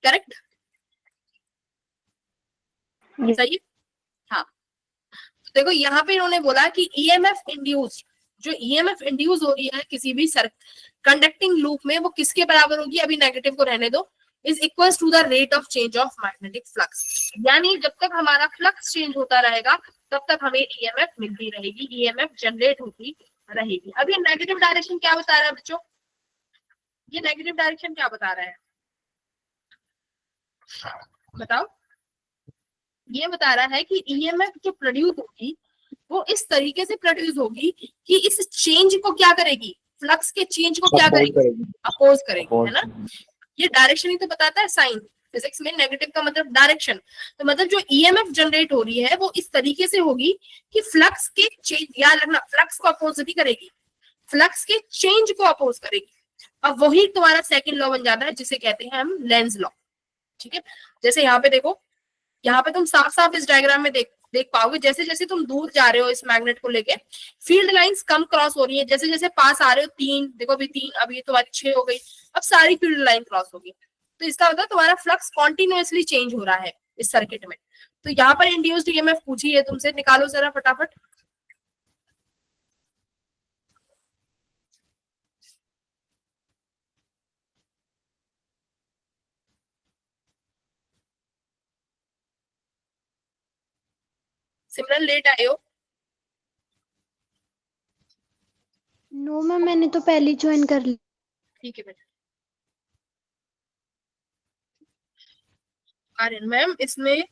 करेक्ट, सही है? हाँ, तो देखो यहाँ पे इन्होंने बोला कि ईएमएफ इंड्यूस, जो ईएमएफ इंड्यूस हो रही है किसी भी कंडक्टिंग लूप में, वो किसके बराबर होगी, अभी नेगेटिव को रहने दो, is equal to the rate of change of magnetic flux. यानी जब तक हमारा फ्लक्स चेंज होता रहेगा तब तक हमें ईएमएफ मिलती रहेगी, ईएमएफ जनरेट होती रहेगी। अब ये नेगेटिव डायरेक्शन क्या बता रहा है बच्चों, ये नेगेटिव डायरेक्शन क्या बता रहा है बताओ। ये बता रहा है कि ईएमएफ जो प्रोड्यूस होगी वो इस तरीके से प्रोड्यूस होगी कि इस चेंज को क्या करेगी, फ्लक्स के चेंज को क्या करेगी, अपोज करेगी, है ना। ये डायरेक्शन ही तो बताता है साइन, फिजिक्स में नेगेटिव का मतलब डायरेक्शन। तो मतलब जो ईएमएफ जनरेट हो रही है वो इस तरीके से होगी कि फ्लक्स के चेंज, याद रखना फ्लक्स को अपोज नहीं करेगी, फ्लक्स के चेंज को अपोज करेगी। अब वही तुम्हारा सेकंड लॉ बन जाता है जिसे कहते हैं हम लेंज लॉ, ठीक है। जैसे यहाँ पे देखो, यहाँ पे तुम साफ साफ इस डायग्राम में देख पाओगे, जैसे जैसे तुम दूर जा रहे हो इस मैग्नेट को लेके, फील्ड लाइंस कम क्रॉस हो रही है, जैसे जैसे पास आ रहे हो, 3 देखो अभी 3, अभी तुम्हारी 6 हो गई, अब सारी फील्ड लाइन क्रॉस होगी। तो इसका मतलब तुम्हारा फ्लक्स कॉन्टिन्यूअसली चेंज हो रहा है इस सर्किट में। तो यहाँ पर इंड्यूस्ड ईएमएफ पूछी है तुमसे, निकालो जरा फटाफट। सिमरन लेट आए हो? नो मैम, मैंने तो पहले ज्वाइन कर ली। ठीक है बेटा। आर्यन मैम, इसमें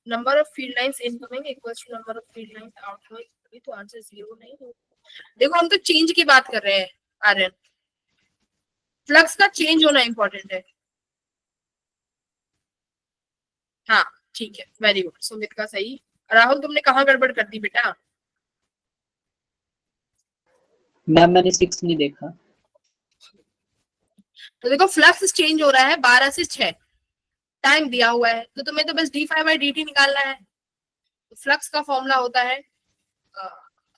number of field lines incoming equals to number of field lines outgoing, अभी तो आंसर 0 नहीं हो। देखो हम तो चेंज की बात कर रहे हैं आर्यन, फ्लक्स का चेंज होना इंपॉर्टेंट है। हाँ ठीक है, वेरी गुड, सुमित का सही। राहुल तुमने कहाँ गड़बड़ कर दी बेटा? मैम मैंने 6 नहीं देखा। तो देखो फ्लक्स चेंज हो रहा है 12 से 6, टाइम दिया हुआ है, तो तुम्हें तो बस d∅dt निकालना है। तो फ्लक्स का फॉर्मूला होता है,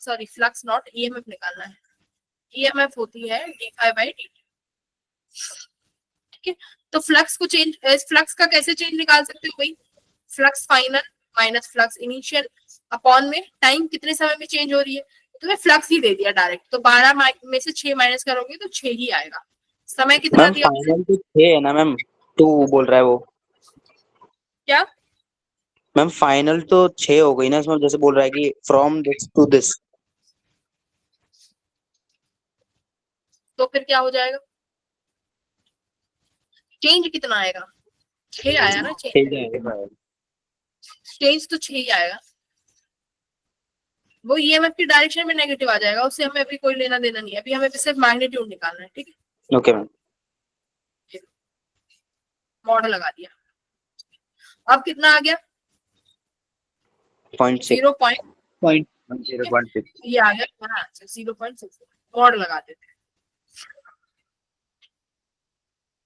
सॉरी फ्लक्स नॉट, ईएमएफ निकालना है। ईएमएफ होती है d∅dt, ठीक है। तो फ्लक्स को चेंज, फ्लक्स का कैसे चेंज निकाल सकते हो भाई, flux final minus flux initial upon में टाइम कितने समय में चेंज हो रही है, तुम्हें फ्लक्स ही दे दिया डायरेक्ट, तो 12 में से 6 माइनस करोगे तो 6 ही आएगा। समय कितना मैम दिया? फाइनल तो 6 है ना मैम, 2 बोल रहा है वो। क्या मैम फाइनल तो 6 हो गई ना इसमें, जैसे बोल रहा है कि फ्रॉम दिस टू दिस। तो फिर क्या हो जाएगा, चेंज कितना आएगा, 6 आया ना, चेंज तो 6 ही आएगा। वो ईएमएफ की डायरेक्शन में नेगेटिव आ जाएगा, उससे हमें अभी कोई लेना देना नहीं है, अभी हमें सिर्फ मैग्नीट्यूड निकालना है, ठीक है। ओके मैम, मॉडल लगा दिया, अब कितना आ गया 0.6 पॉइंट 0.6। ये आ गया, हाँ 0.6, मॉडल लगा देते हैं।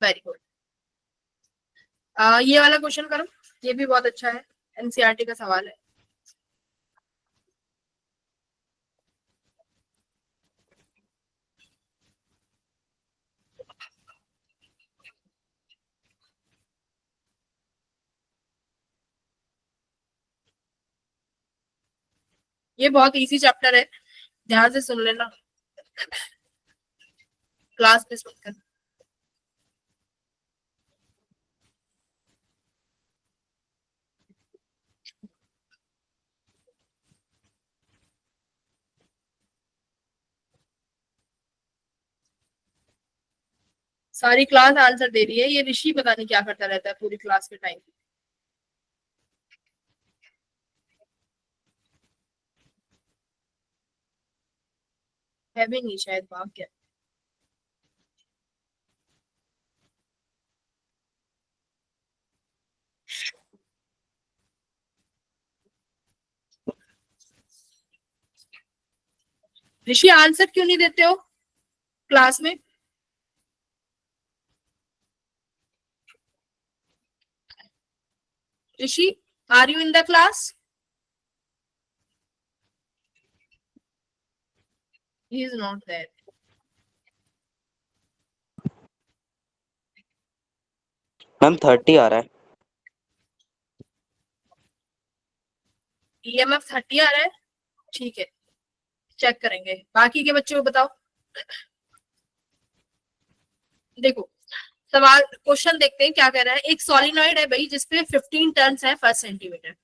वेरी गुड, ये वाला क्वेश्चन करो, ये भी बहुत अच्छा है, एनसीईआरटी का सवाल है। ये बहुत इजी चैप्टर है, ध्यान से सुन लेना, क्लास में सुनकर। सारी क्लास आंसर दे रही है, ये ऋषि पता नहीं क्या करता रहता है पूरी क्लास के टाइम। है भी नहीं शायद, भाग्य। ऋषि आंसर क्यों नहीं देते हो क्लास में? Rishi, are you in the class? He is not there. Ma'am 30 आ रहा है। EMF 30 आ रहा है, ठीक है, चेक करेंगे। बाकी के बच्चों को बताओ। देखो सवाल क्वेश्चन देखते हैं क्या कह रहा है। एक सॉलिनॉइड है भाई जिसपे 15 टर्न्स है पर सेंटीमीटर।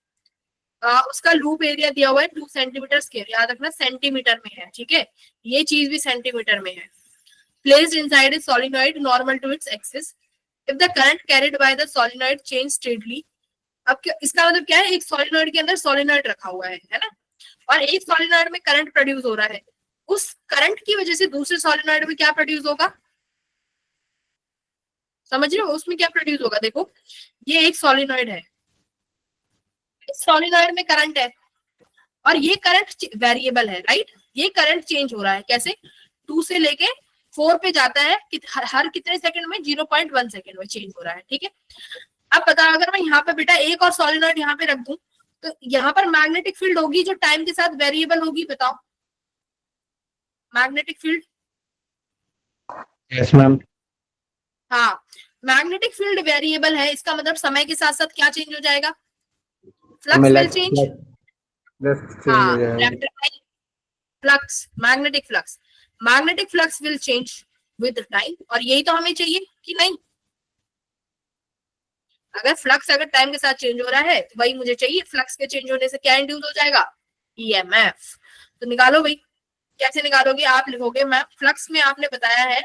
उसका लूप एरिया दिया हुआ है 2 सेंटीमीटर स्क्वायर, याद रखना सेंटीमीटर में है, ठीक है, ये चीज भी सेंटीमीटर में है। Placed inside a solenoid normal to its axis, if the current carried by the solenoid change straightly. अब इसका मतलब क्या है, एक सॉलिनॉइड के अंदर सॉलिनॉइड रखा हुआ है ना, और एक सॉलिनॉइड में करंट प्रोड्यूस हो रहा है, उस करंट की वजह से दूसरे सॉलिनॉइड में क्या प्रोड्यूस होगा, समझ रहे हो, उसमें क्या प्रोड्यूस होगा। देखो ये एक सॉलिनॉइड है, इस सॉलिनॉइड में करंट है और ये करंट वेरिएबल है, राइट, ये करंट चेंज हो रहा है, कैसे, 2 से लेके 4 पे जाता है कि हर कितने सेकंड में, 0.1 सेकंड में चेंज हो रहा है, ठीक है। अब पता, अगर मैं यहाँ पे बेटा एक और सॉलिनॉइड यहाँ पे रख दूं तो यहाँ पर मैग्नेटिक फील्ड होगी जो टाइम के साथ वेरिएबल होगी, बताओ मैग्नेटिक फील्ड। Yes ma'am. हाँ, मैग्नेटिक फील्ड वेरिएबल है, इसका मतलब समय के साथ साथ क्या चेंज हो जाएगा, फ्लक्स विल चेंज। हाँ, electric flux, magnetic flux will change with time, और यही तो हमें चाहिए कि नहीं। अगर फ्लक्स अगर टाइम के साथ चेंज हो रहा है तो भाई मुझे चाहिए फ्लक्स के चेंज होने से क्या इंड्यूस हो जाएगा, ईएमएफ। तो निकालो भाई, कैसे निकालोगे, आप लिखोगे, मैं फ्लक्स में आपने बताया है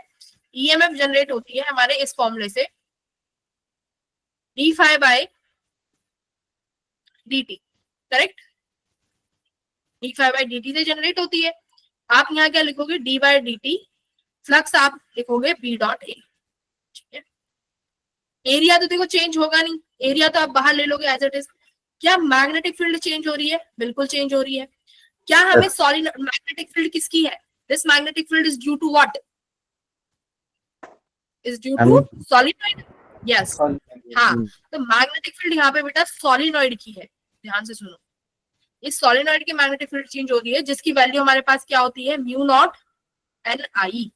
ईएमएफ जनरेट होती है हमारे इस फॉर्मूले से, d phi by dt, correct, d phi by dt से जनरेट होती है। आप यहाँ क्या लिखोगे, डी बाय dt, फ्लक्स आप लिखोगे बी डॉट ए, ठीक है। एरिया तो देखो चेंज होगा नहीं, एरिया तो आप बाहर ले लोगे एज इट इज। क्या मैग्नेटिक फील्ड चेंज हो रही है, बिल्कुल चेंज हो रही है। क्या हमें सॉलिड मैग्नेटिक फील्ड किसकी है, this magnetic field is due to what, is due to solenoid, yes. हाँ, तो मैग्नेटिक फील्ड यहाँ पे बेटा सॉलिनॉइड की है, ध्यान से सुनो, इस सॉलिनॉइड की मैग्नेटिक फील्ड चेंज हो रही है, जिसकी वैल्यू हमारे पास क्या होती है, mu naught N I,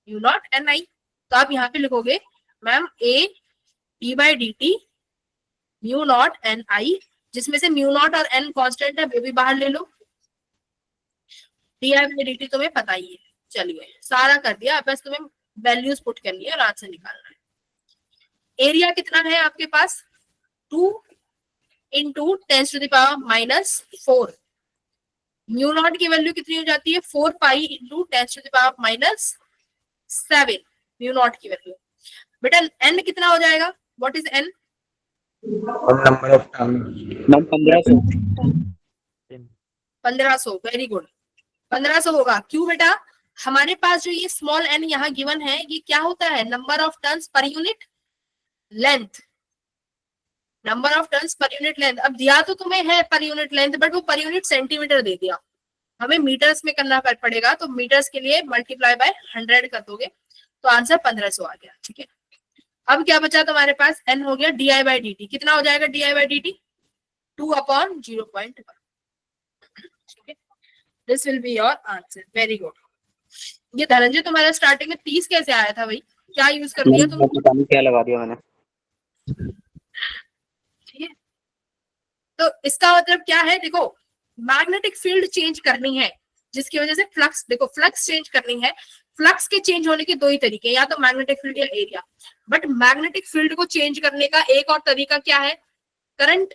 mu naught N I. तो आप यहाँ पे लिखोगे ma'am A D by D T mu naught N I, जिसमें से म्यू नॉट और एन कांस्टेंट है, वो भी बाहर ले लो, D I by D T तुम्हें पता ही है। चलिए सारा कर दिया, बस तुम्हें वैल्यूज पुट करनी है और आंसर निकालना है। एरिया कितना है आपके पास, 2 into 10 to the power minus 4, mu naught की वैल्यू कितनी हो जाती है, 4 pi into 10 to the power minus 7, mu naught की वैल्यू। बेटा एन कितना हो जाएगा, what is N, number of turns ma'am 1500। 1500, very good, 1500 होगा। क्यों बेटा, हमारे पास जो ये स्मॉल एन यहाँ गिवन है, ये क्या होता है, number of turns per unit length, number of turns per unit length. अब दिया तो तुम्हें है पर यूनिट लेंथ, बट वो पर यूनिट सेंटीमीटर दे दिया, हमें मीटर्स में करना पड़ेगा, तो मीटर्स के लिए मल्टीप्लाई बाय 100 कर दोगे तो आंसर 1500 आ गया, ठीक है। अब क्या बचा तुम्हारे पास, n हो गया D I by D T, कितना हो जाएगा D I by D T, 2/0.1, ठीक है। This will be your answer, very good. ये धनंजय तुम्हारा स्टार्टिंग में 30 कैसे आया था भाई, क्या यूज कर दिया तुम, पता नहीं क्या लगा दिया मैंने। ठीक है। तो इसका मतलब क्या है, देखो मैग्नेटिक फील्ड चेंज करनी है, जिसकी वजह से फ्लक्स, देखो फ्लक्स चेंज करनी है, फ्लक्स के चेंज होने के 2 ही तरीके, या तो मैग्नेटिक फील्ड या एरिया। बट मैग्नेटिक फील्ड को चेंज करने का एक और तरीका क्या है, करंट।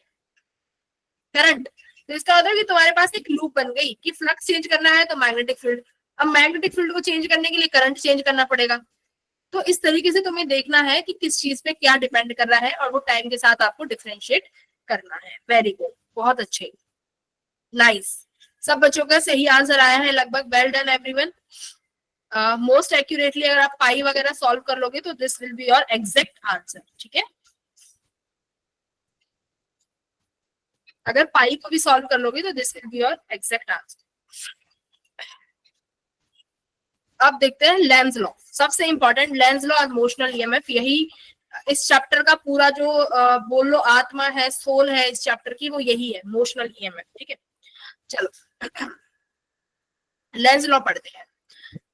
तो इसका मतलब कि तुम्हारे पास एक लूप बन गई कि फ्लक्स चेंज करना है तो मैग्नेटिक फील्ड, अब मैग्नेटिक फील्ड को चेंज करने के लिए करंट चेंज करना पड़ेगा। तो इस तरीके से तुम्हें देखना है कि किस चीज पे क्या डिपेंड कर रहा है, और वो टाइम के साथ आपको डिफरेंशिएट करना है। वेरी गुड, बहुत अच्छे, नाइस। सब बच्चों का सही आंसर आया है लगभग, well done everyone. Most accurately अगर आप पाई वगैरह सॉल्व कर लोगे तो this will be your exact answer, ठीक है। अगर पाई को भी सॉल्व कर लोगे तो this will be your exact answer. अब देखते हैं लेंज लॉ, सबसे इंपॉर्टेंट, लेंज लॉ और मोशनल ईएमएफ, यही इस चैप्टर का पूरा जो बोल लो आत्मा है, सोल है इस चैप्टर की, वो यही है, मोशनल ईएमएफ। ठीक है, चलो लेंज लॉ पढ़ते हैं।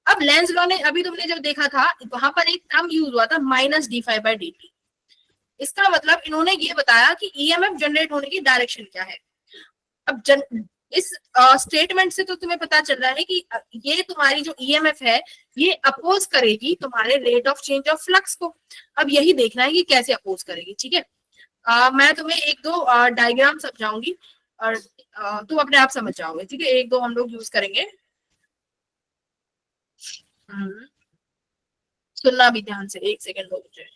अब लेंज लॉ ने अभी तुमने जब देखा था वहां पर एक टर्म यूज हुआ था माइनस d∅/dt। इसका मतलब इन्होंने ये बताया कि ईएमएफ जनरेट होने की डायरेक्शन क्या है। अब इस स्टेटमेंट से तो तुम्हें पता चल रहा है कि ये तुम्हारी जो ईएमएफ है ये अपोज करेगी तुम्हारे rate of change of flux को। अब यही देखना है कि कैसे अपोज करेगी। ठीक है, मैं तुम्हें एक दो डायग्राम समझाऊंगी और तुम अपने आप समझ जाओगे। ठीक है, एक दो हम लोग यूज करेंगे, सुनना भी ध्यान से, एक सेकेंड हो मुझे।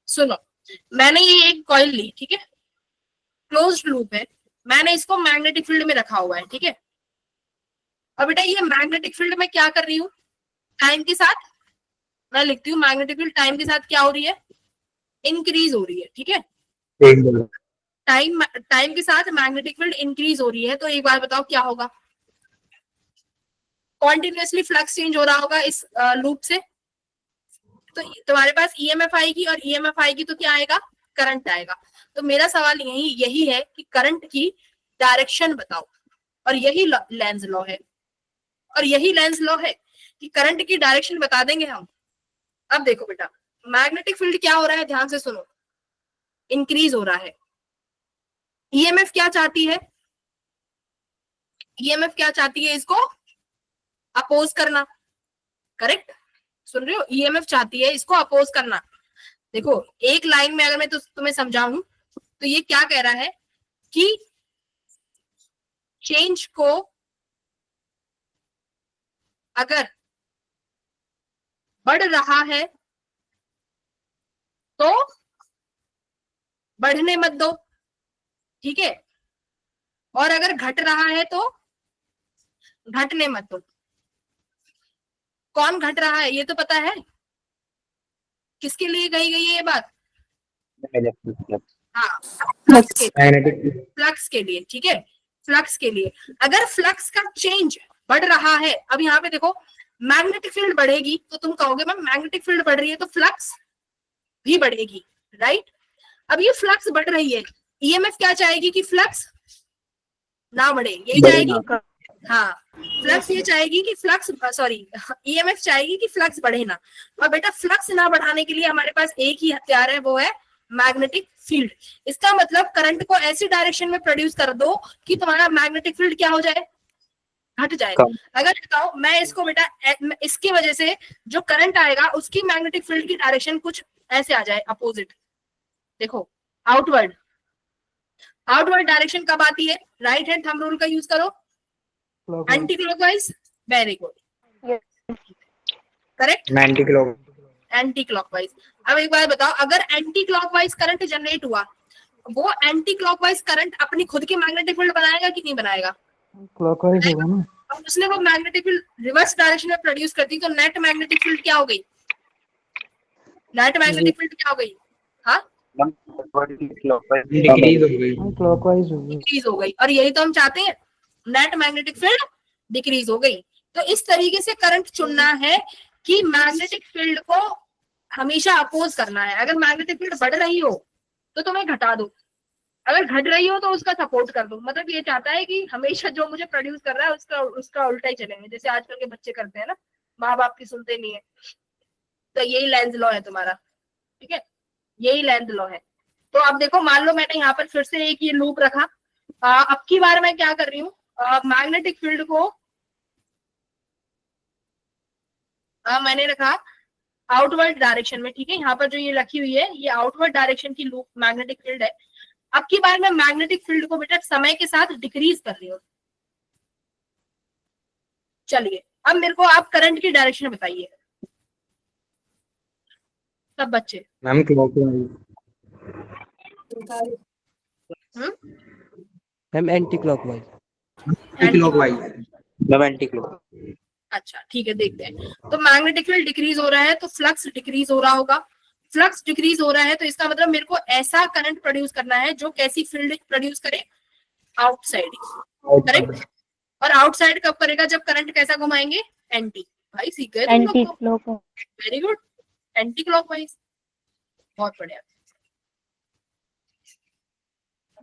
सुनो, मैंने ये एक कॉइल ली, ठीक है, क्लोज्ड लूप है, मैंने इसको मैग्नेटिक फील्ड में रखा हुआ है। ठीक है, अब बेटा ये मैग्नेटिक फील्ड में क्या कर रही हूँ, टाइम के साथ मैं लिखती हूँ मैग्नेटिक फील्ड टाइम के साथ क्या हो रही है, इंक्रीज हो रही है। ठीक है, टाइम के साथ मैग्नेटिक फील्ड इंक्रीज हो रही है, तो एक बार बताओ क्या होगा, कॉन्टिन्यूअसली फ्लक्स चेंज हो रहा होगा इस लूप से, तो तुम्हारे पास ईएमएफ आएगी और ईएमएफ आएगी तो क्या आएगा, करंट आएगा। तो मेरा सवाल यही है कि करंट की डायरेक्शन बताओ, और यही लेंज लॉ है, और यही लेंज लॉ है कि करंट की डायरेक्शन बता देंगे हम। अब देखो बेटा, मैग्नेटिक फील्ड क्या हो रहा है, ध्यान से सुनो, इंक्रीज हो रहा है। ईएमएफ क्या चाहती है, ईएमएफ क्या चाहती है, इसको अपोज करना। करेक्ट, सुन रहे हो, ईएमएफ चाहती है इसको अपोज करना। देखो एक लाइन में अगर मैं तुम्हें समझाऊं तो ये क्या कह रहा है कि चेंज को अगर बढ़ रहा है तो बढ़ने मत दो, ठीक है, और अगर घट रहा है तो घटने मत दो। कौन घट रहा है ये तो पता है, किसके लिए कही गई है ये बात, हाँ फ्लक्स के लिए। ठीक है, फ्लक्स के लिए। अगर फ्लक्स का चेंज बढ़ रहा है, अब यहाँ पे देखो मैग्नेटिक फील्ड बढ़ेगी तो तुम कहोगे मैम मैग्नेटिक फील्ड बढ़ रही है तो फ्लक्स भी बढ़ेगी, राइट। अब ये फ्लक्स बढ़ रही है, ईएमएफ क्या चाहेगी कि फ्लक्स ना बढ़े, यही चाहेगी, हाँ फ्लक्स ये चाहेगी कि फ्लक्स ईएमएफ चाहेगी कि फ्लक्स बढ़े ना। और बेटा फ्लक्स ना बढ़ाने के लिए हमारे पास एक ही हथियार है, वो है मैग्नेटिक फील्ड। इसका मतलब करंट को ऐसी डायरेक्शन में प्रोड्यूस कर दो कि तुम्हारा मैग्नेटिक फील्ड क्या हो जाए, घट जाए। अगर बताओ मैं इसको बेटा इसकी वजह से जो करंट आएगा उसकी मैग्नेटिक फील्ड की डायरेक्शन कुछ ऐसे आ जाए, अपोजिट। देखो आउटवर्ड, आउटवर्ड डायरेक्शन कब आती है, राइट हैंड थंब रूल का यूज करो, anti clockwise, very good, correct, anti clockwise. अब एक बार बताओ, अगर एंटी क्लॉकवाइज करंट जनरेट हुआ, वो एंटी क्लॉकवाइज करंट अपनी खुद की मैग्नेटिक फील्ड बनाएगा कि नहीं बनाएगा, क्लॉकवाइज होगा ना। और उसने वो मैग्नेटिक फील्ड रिवर्स डायरेक्शन में प्रोड्यूस करती, तो नेट मैग्नेटिक फील्ड क्या हो गई, नेट मैग्नेटिक फील्ड क्या हो गई, हाँ डिक्रीज हो गई, क्लॉकवाइज होगी, डिक्रीज हो गई। और यही तो हम चाहते हैं, नेट मैग्नेटिक फील्ड डिक्रीज हो गई। तो इस तरीके से करंट चुनना है कि मैग्नेटिक फील्ड को हमेशा अपोज करना है। अगर मैग्नेटिक फील्ड बढ़ रही हो तो तुम्हें घटा दो, अगर घट रही हो तो उसका सपोर्ट कर दो। मतलब ये चाहता है कि हमेशा जो मुझे प्रोड्यूस कर रहा है उसका उल्टा ही चलेंगे, जैसे आजकल के बच्चे करते हैं ना, माँ बाप की सुनते नहीं है। तो यही लेंज लॉ है तुम्हारा, ठीक है, यही लेंज लॉ है। तो अब देखो, मान लो मैंने यहाँ पर फिर से एक ये लूप रखा, अब की बार मैं क्या कर रही हूँ, मैग्नेटिक फील्ड को मैंने रखा आउटवर्ड डायरेक्शन में, ठीक है। यहाँ पर जो ये रखी हुई है ये आउटवर्ड डायरेक्शन की लूप मैग्नेटिक फील्ड है। अब की बार मैं मैग्नेटिक फील्ड को बेटा समय के साथ डिक्रीज कर रही हूँ। चलिए अब मेरे को आप करंट की डायरेक्शन बताइए सब बच्चे। Ma'am clockwise, ma'am anti clockwise, ma'am anti clock. अच्छा ठीक है, देखते हैं। तो मैग्नेटिक फील्ड डिक्रीज हो रहा है तो फ्लक्स डिक्रीज हो रहा होगा, फ्लक्स डिक्रीज हो रहा है तो इसका मतलब मेरे को ऐसा करंट प्रोड्यूस करना है जो कैसी फील्ड प्रोड्यूस करे, आउटसाइड, करेक्ट। और आउटसाइड कब करेगा, जब करंट कैसा घुमाएंगे, एंटी। भाई सीख गए तुम एंटी लोग तो, clock. Very good. Anti clockwise, बहुत बढ़िया,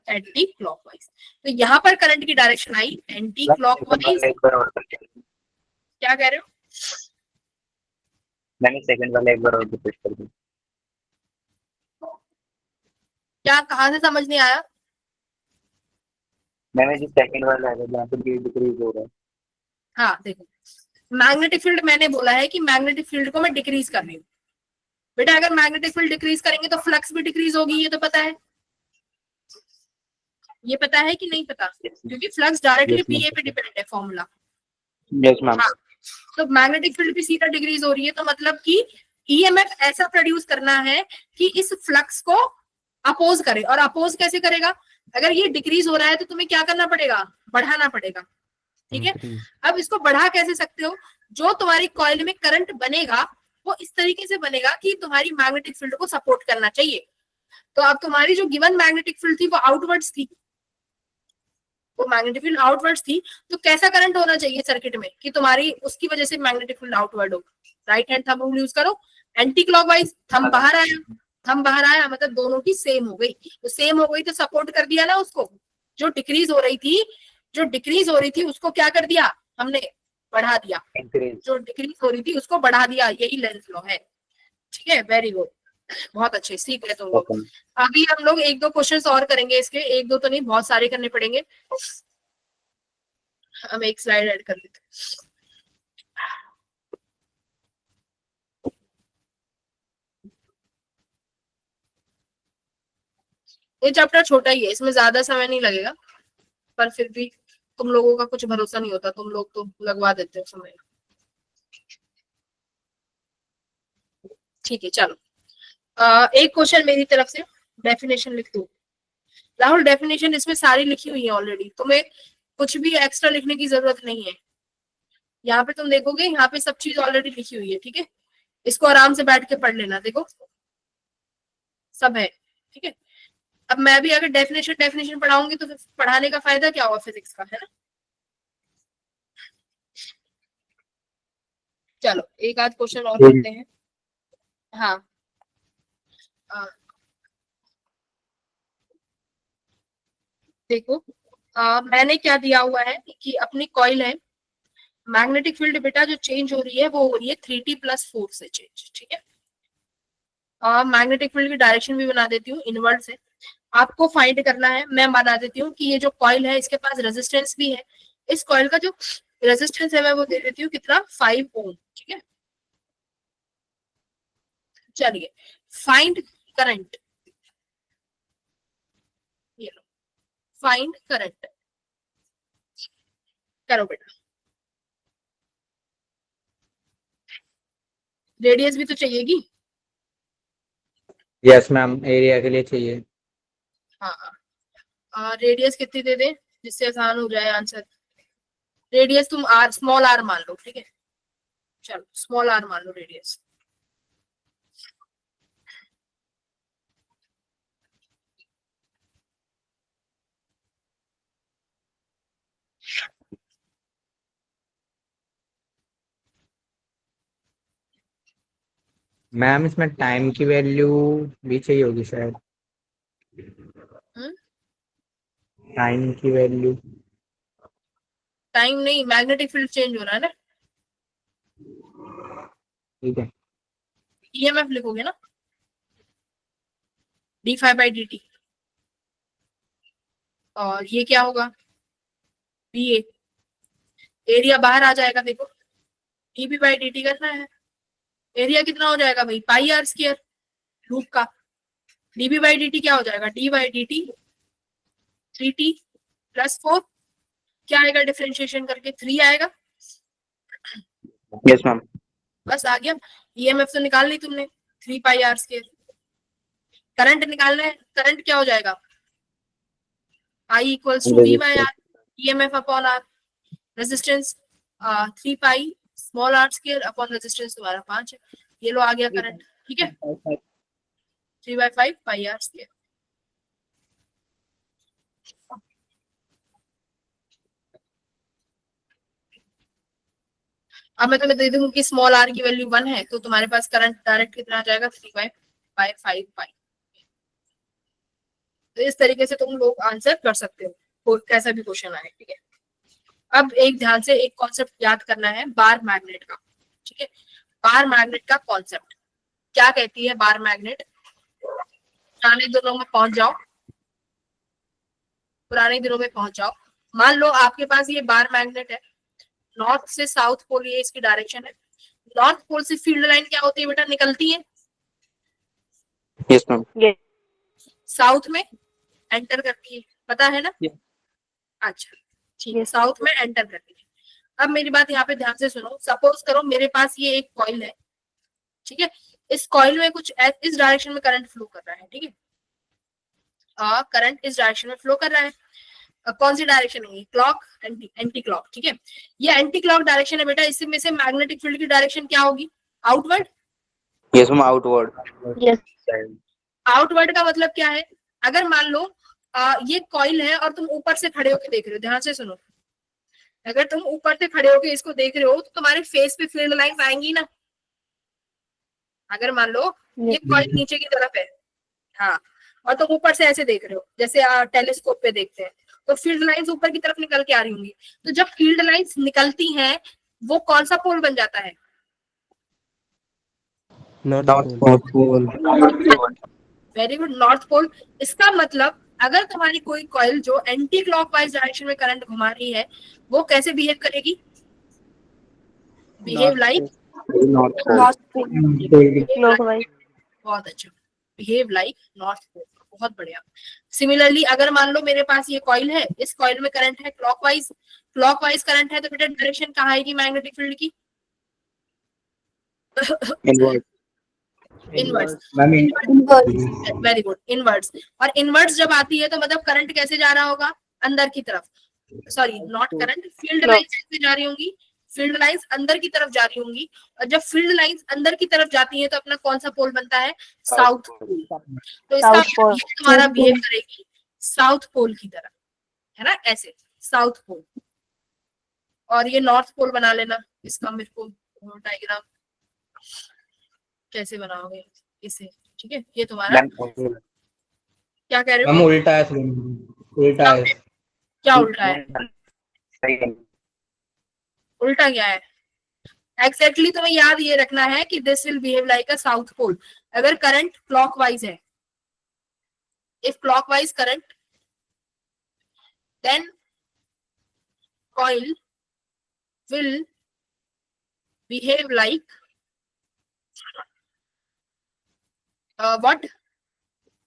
एंटी क्लॉकवाइज। तो यहाँ पर करंट की direction I anti second clockwise. वाला एक बार और करके, क्या कह रहे हो? मैंने सेकंड वाला एक बार और रिपीट कर दिया। क्या, कहाँ से समझ नहीं आया? मैंने जो सेकंड वाला है जहाँ पे डिक्रीज हो रहा है। हाँ देखो, मैग्नेटिक फील्ड मैंने बोला है कि मैग्नेटिक फील्ड को मैं डिक्रीज कर रही हूँ। बेटा अगर मैग्नेटिक फील्ड डिक्रीज करेंगे तो फ्लक्स भी डिक्रीज होगी, ये तो पता है। ये पता है कि नहीं पता? क्योंकि फ्लक्स डायरेक्टली Yes, ma'am. पीए पे डिपेंड है फॉर्मूला। Yes ma'am. हाँ, तो मैग्नेटिक फील्ड भी सीधा डिक्रीज हो रही है, तो मतलब कि ईएमएफ ऐसा प्रोड्यूस करना है कि इस फ्लक्स को अपोज करे। और अपोज कैसे करेगा? अगर ये डिक्रीज हो रहा है तो तुम्हें क्या करना पड़ेगा? बढ़ाना पड़ेगा। ठीक है, अब इसको बढ़ा कैसे सकते हो? जो तुम्हारी कॉइल में करंट बनेगा वो इस तरीके से बनेगा कि तुम्हारी मैग्नेटिक फील्ड को सपोर्ट करना चाहिए। तो अब तुम्हारी जो गिवन मैग्नेटिक फील्ड थी वो आउटवर्ड्स थी, वो मैग्नेटिक फील्ड आउटवर्ड्स थी, तो कैसा करंट होना चाहिए सर्किट में कि तुम्हारी उसकी वजह से मैग्नेटिक फील्ड आउटवर्ड हो? Right hand thumb rule use करो, एंटी क्लॉकवाइज। थंब बाहर आया, थंब बाहर आया मतलब दोनों की सेम हो गई, तो सेम हो गई तो सपोर्ट कर दिया ना उसको। जो डिक्रीज हो रही थी, जो डिक्रीज हो रही थी उसको क्या कर दिया हमने? बढ़ा दिया। इंक्रीज। जो डिक्रीज हो रही थी उसको बढ़ा दिया, यही लेंस लॉ है। ठीक है, वेरी गुड, बहुत अच्छे, सीख रहे तुम लोग। अभी हम लोग एक दो क्वेश्चंस और करेंगे इसके, एक दो तो नहीं बहुत सारे करने पड़ेंगे। हम एक स्लाइड ऐड कर लेते हैं। ये चैप्टर छोटा ही है, इसमें ज्यादा समय नहीं लगेगा, पर फिर भी तुम लोगों का कुछ भरोसा नहीं होता, तुम लोग तो लगवा देते हो समय। ठीक है चलो, एक क्वेश्चन मेरी तरफ से, डेफिनेशन लिख दो। राहुल डेफिनेशन इसमें सारी लिखी हुई है ऑलरेडी, तुम्हें कुछ भी एक्स्ट्रा लिखने की जरूरत नहीं है। यहाँ पे तुम देखोगे यहाँ पे सब चीज ऑलरेडी लिखी हुई है। ठीक है, इसको आराम से बैठ के पढ़ लेना, देखो सब है। ठीक है, अब मैं भी अगर डेफिनेशन डेफिनेशन पढ़ाऊंगी तो फिर पढ़ाने का फायदा क्या होगा फिजिक्स का, है ना? चलो एक आध क्वेश्चन और करते हैं। हाँ, देखो मैंने क्या दिया हुआ है कि अपनी कॉइल है, मैग्नेटिक फील्ड बेटा जो चेंज हो रही है वो हो रही है 3t+4 से चेंज। ठीक है, मैग्नेटिक फील्ड की डायरेक्शन भी बना देती हूँ इनवर्ड से। आपको फाइंड करना है, मैं बना देती हूँ कि ये जो कॉइल है इसके पास रेजिस्टेंस भी है। इस कॉइल का जो रेजिस्टेंस है मैं वो दे देती हूँ कितना, 5 ओम। ठीक है, चलिए फाइंड करंट, ये लो फाइंड करंट करो बेटा। रेडियस भी तो चाहिएगी। यस मैम, एरिया के लिए चाहिए। हाँ, रेडियस कितनी दे दे जिससे आसान हो जाए आंसर? रेडियस तुम आर, स्मॉल आर मान लो। ठीक है, चलो स्मॉल आर मान लो रेडियस। मैम इसमें टाइम की वैल्यू भी चाहिए होगी शायद। टाइम की वैल्यू। टाइम नहीं, मैग्नेटिक फील्ड चेंज हो रहा है ना। ठीक है। ईएमएफ लिखोगे ना, d∅dt। और ये क्या होगा, ba। एरिया बाहर आ जाएगा, देखो dp/dt करना है। एरिया कितना हो जाएगा भाई, πr² लूप का। dp/dt क्या हो जाएगा, d/dt 3t+4। क्या आएगा डिफरेंशिएशन करके, 3 आएगा। Yes ma'am. बस आ गया। ईएमएफ तो निकाल ली तुमने, 3πr²। करंट निकालना है, करंट क्या हो जाएगा, I = v/r, EMF upon R. Resistance 3π small r² upon resistance तुम्हारा 5 है। ये लो आ गया करंट। ठीक है, 3/5 πr²। अब मैं तुम्हें दे दूंगी कि स्मॉल आर की वैल्यू 1 है, तो तुम्हारे पास करंट डायरेक्ट कितना आ जाएगा, 3/5 तो इस तरीके से तुम लोग आंसर कर सकते हो कैसा भी क्वेश्चन आए, ठीक है। अब एक ध्यान से एक कॉन्सेप्ट याद करना है बार मैग्नेट का, ठीक है। बार मैग्नेट का कॉन्सेप्ट क्या कहती है, बार मैग्नेट, पुराने दिनों में पहुंच जाओ, पुराने दिनों में पहुंच जाओ। मान लो आपके पास ये बार मैग्नेट है, नॉर्थ से साउथ पोल ये इसकी डायरेक्शन है। नॉर्थ पोल से फील्ड लाइन क्या होती है बेटा, निकलती है, यस मैम। साउथ में एंटर करती है, पता है ना? Yes. अच्छा ठीक है, साउथ में एंटर करती है। अब मेरी बात यहाँ पे ध्यान से सुनो, सपोज करो मेरे पास ये एक कॉइल है, ठीक है। इस कॉइल में कुछ इस डायरेक्शन में करंट फ्लो कर रहा है, ठीक है। करंट इस डायरेक्शन में फ्लो कर रहा है। कौन सी डायरेक्शन है ये, क्लॉक, एंटी क्लॉक, ठीक है। ये एंटी क्लॉक डायरेक्शन है बेटा, इसमें से मैग्नेटिक फील्ड की डायरेक्शन क्या होगी, outward. Yes ma'am, outward. Outward का मतलब क्या है, अगर मान लो ये कॉइल है और तुम ऊपर से खड़े होकर देख रहे हो, ध्यान से सुनो, अगर तुम ऊपर से खड़े होकर इसको देख रहे हो तो तुम्हारे फेस पे फील्ड लाइंस आएंगी ना। अगर मान लो ये कॉइल नीचे की तरफ है, हाँ, और तुम ऊपर से ऐसे देख रहे हो जैसे टेलीस्कोप पे देखते हैं, तो फील्ड लाइंस ऊपर की तरफ निकल के आ रही होंगी। तो जब फील्ड लाइंस निकलती हैं वो कौन सा पोल बन जाता है, north pole. Very good, north pole. इसका मतलब अगर तुम्हारी कोई कॉइल जो एंटी क्लॉकवाइज डायरेक्शन में करंट घुमा रही है वो कैसे बिहेव करेगी, behave like north pole clockwise. बहुत अच्छा, बिहेव लाइक नॉर्थ पोल, बहुत बढ़िया। सिमिलरली अगर मान लो मेरे पास ये कॉइल है, इस कॉइल में करंट है क्लॉकवाइज, क्लॉकवाइज करंट है, तो बेटा डायरेक्शन कहाँ आएगी मैग्नेटिक फील्ड की, इनवर्स। Very good, inverse. और इनवर्स जब आती है तो मतलब करंट कैसे जा रहा होगा, अंदर की तरफ, sorry not current, field lines कैसे जा रही होंगी, फील्ड लाइंस अंदर की तरफ जा रही होंगी। और जब फील्ड लाइंस अंदर की तरफ जाती है तो अपना कौन सा पोल बनता है, साउथ पोल। तो इसका मतलब ये तुम्हारा बिहेव करेगी साउथ पोल की तरह, है ना, ऐसे साउथ पोल। और ये नॉर्थ पोल बना लेना, इसका मेरे को डायग्राम कैसे बनाओगे इसे, ठीक है। ये तुम्हारा क्या कह रहे मैम हो, उल्टा है, उल्टा है। क्या उल्टा है, उल्टा क्या है एग्जैक्टली तुम्हें याद ये रखना है कि this will behave like a south pole. अगर करंट क्लॉकवाइज है, if clockwise current, then coil will behave like what,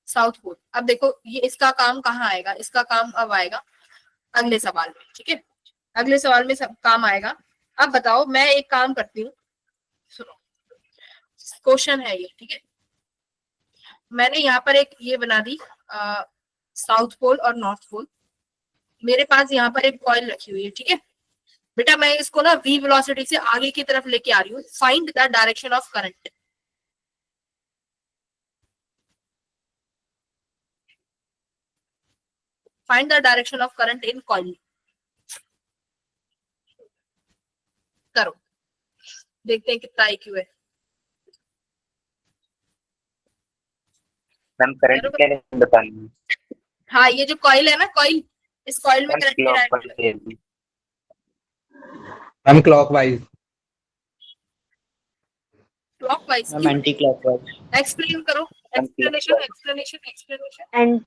south pole. अब देखो ये इसका काम कहाँ आएगा, इसका काम अब आएगा अगले सवाल में, ठीक है। अगले सवाल में सब काम आएगा। अब बताओ, मैं एक काम करती हूँ, सुनो, क्वेश्चन है ये, ठीक है। मैंने यहाँ पर एक ये बना दी साउथ पोल और नॉर्थ पोल। मेरे पास यहाँ पर एक कॉइल रखी हुई है, ठीक है बेटा। मैं इसको ना v वेलोसिटी से आगे की तरफ लेके आ रही हूँ। Find the direction of current, find the direction of current in coil. करो, देखते हैं कितना IQ है। मैम करंट क्या बतानी है, हाँ, ये जो कॉइल है ना, कॉइल, इस कॉइल में करंट की direction ma'am clockwise. Clockwise. Ma'am anti clockwise. Explain करो, explanation explanation explanation. And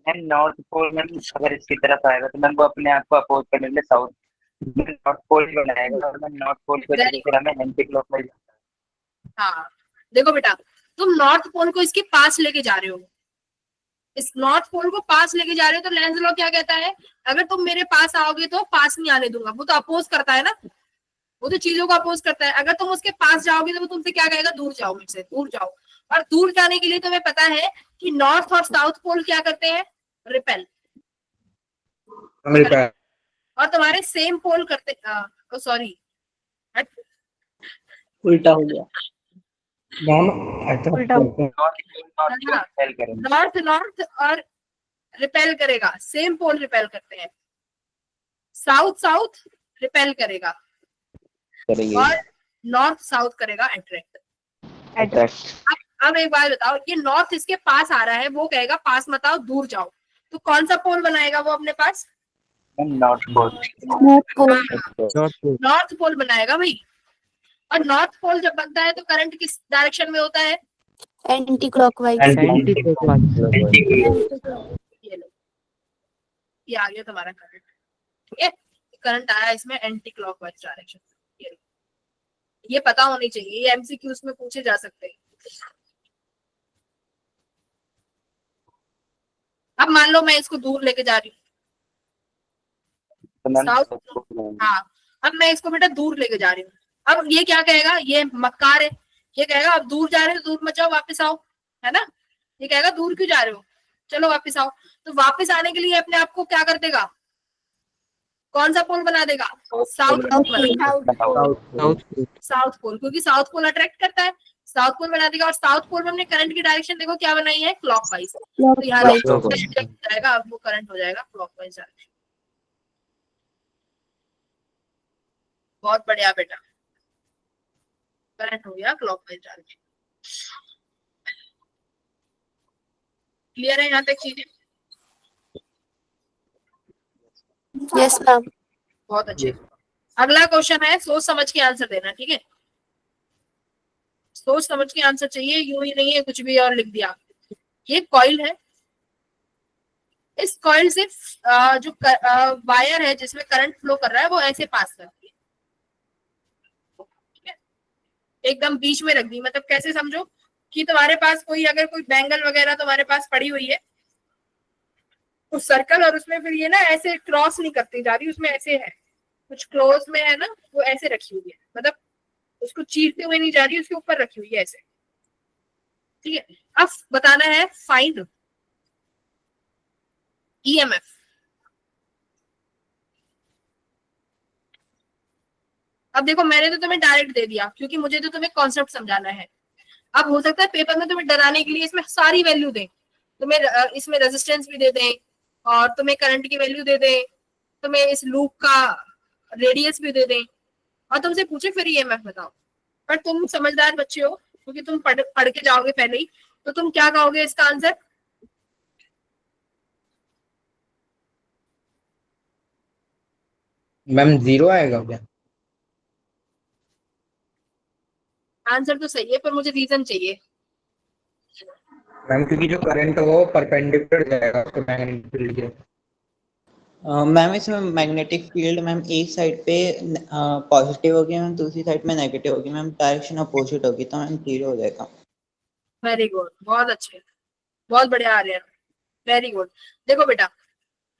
ma'am north pole ma'am अगर इसकी तरफ आएगा तो मैम वो अपने आप को अपोज करने के लिए साउथ नॉर्थ पोल बनाएगा, और मैम नॉर्थ पोल को फिर हमें एंटी क्लॉकवाइज। हाँ देखो बेटा, तुम नॉर्थ पोल को इसके पास लेके जा रहे हो, इस नॉर्थ पोल को पास लेके जा रहे हो, तो लेंस लॉ क्या कहता है, अगर तुम मेरे पास आओगे तो पास नहीं आने दूंगा, वो तो अपोज करता है ना, वो तो चीजों को अपोज करता है। अगर तुम उसके पास जाओगे तो वो तुमसे क्या कहेगा, दूर जाओ मुझसे, दूर जाओ। और दूर जाने के लिए तुम्हें पता है कि नॉर्थ और साउथ पोल क्या करते हैं, रिपेल। और तुम्हारे सेम पोल करते, सॉरी उल्टा हो गया। नॉर्थ नॉर्थ और रिपेल करेगा, सेम पोल रिपेल करते हैं। साउथ साउथ रिपेल करेगा। करेगी और नॉर्थ साउथ करेगा अट्रैक्ट। अट्रैक्ट। अब एक बात बताओ, ये नॉर्थ इसके पास आ रहा है, वो कहेगा पास मत आओ, दूर जाओ, तो कौन सा पोल बनाएगा वो अपने पास? North pole. North pole. North pole बनाएगा भाई। और नॉर्थ पोल जब बनता है तो करंट किस डायरेक्शन में होता है? Anti-clockwise. ये लो, ये आ गया तुम्हारा करंट। ठीक है, करंट आया इसमें एंटी क्लॉकवाइज डायरेक्शन। ये लो, ये पता होनी चाहिए, ये एमसीक्यूज में पूछे जा सकते हैं। अब मान लो मैं इसको दूर लेके जा रही हूँ, हाँ, अब मैं इसको बेटा दूर लेके जा रही हूँ। अब ये क्या कहेगा? ये मक्कार है, ये कहेगा अब दूर जा रहे हो, दूर मत जाओ, वापस आओ, है ना? ये कहेगा दूर क्यों जा रहे हो, चलो वापस आओ। तो वापस आने के लिए अपने आप को क्या कर देगा? कौन सा पोल बना देगा? साउथ पोल, क्योंकि साउथ पोल अट्रैक्ट करता है, साउथ पोल बना देगा। और साउथ पोल में हमने करंट की डायरेक्शन देखो क्या बनाई है? क्लॉकवाइज। तो यहाँ जाएगा, अब वो करंट हो जाएगा क्लॉकवाइज डायरेक्शन। बहुत बढ़िया बेटा, करंट हो गया क्लॉकवाइज डायरेक्शन। क्लियर है यहाँ तक चीजें? Yes, ma'am. बहुत अच्छे। अगला क्वेश्चन है, सोच समझ के आंसर देना, ठीक है? सोच समझ के आंसर चाहिए, यूं ही नहीं है कुछ भी और लिख दिया। ये कॉइल है, इस कॉइल से जो वायर है जिसमें करंट फ्लो कर रहा है वो ऐसे पास करती है, ठीक है? एकदम बीच में रख दी, मतलब कैसे समझो कि तुम्हारे पास कोई अगर कोई बैंगल वगैरह तुम्हारे पास पड़ी हुई है उस सर्कल, और उसमें फिर ये ना ऐसे क्रॉस नहीं करती जा रही, उसमें ऐसे है कुछ क्लोज में है ना, वो ऐसे रखी हुई है, मतलब उसको चीरते हुए नहीं जा रही, उसके ऊपर रखी हुई है ऐसे, ठीक है? अब बताना है फाइंड ईएमएफ। अब देखो मैंने तो तुम्हें डायरेक्ट दे दिया क्योंकि मुझे तो तुम्हें कॉन्सेप्ट समझाना है। अब हो सकता है पेपर में तुम्हें डराने के लिए इसमें सारी वैल्यू दें, तुम्हें इसमें रेजिस्टेंस भी दे दें और तुम्हें करंट की वैल्यू दे दें, तुम्हें इस लूप का रेडियस भी दे दें और तुमसे पूछे फिर ईएमएफ बताओ। पर तुम समझदार बच्चे हो क्योंकि तुम पढ़ के जाओगे पहले ही, तो तुम क्या कहोगे इसका आंसर? मैम 0 आएगा क्या? आंसर तो सही है पर मुझे रीजन चाहिए। मैम क्योंकि जो करंट होगा वो परपेंडिकुलर जाएगा उसके मैग्नेटिक फील्ड के। मैम इसमें मैग्नेटिक फील्ड मैम एक साइड पे पॉजिटिव होगी मैम, दूसरी साइड में नेगेटिव होगी मैम, डायरेक्शन अपोजिट होगी, तो मैम 0 हो जाएगा। वेरी गुड, बहुत अच्छे, बहुत बढ़िया आ रहे हैं, वेरी गुड। देखो बेटा,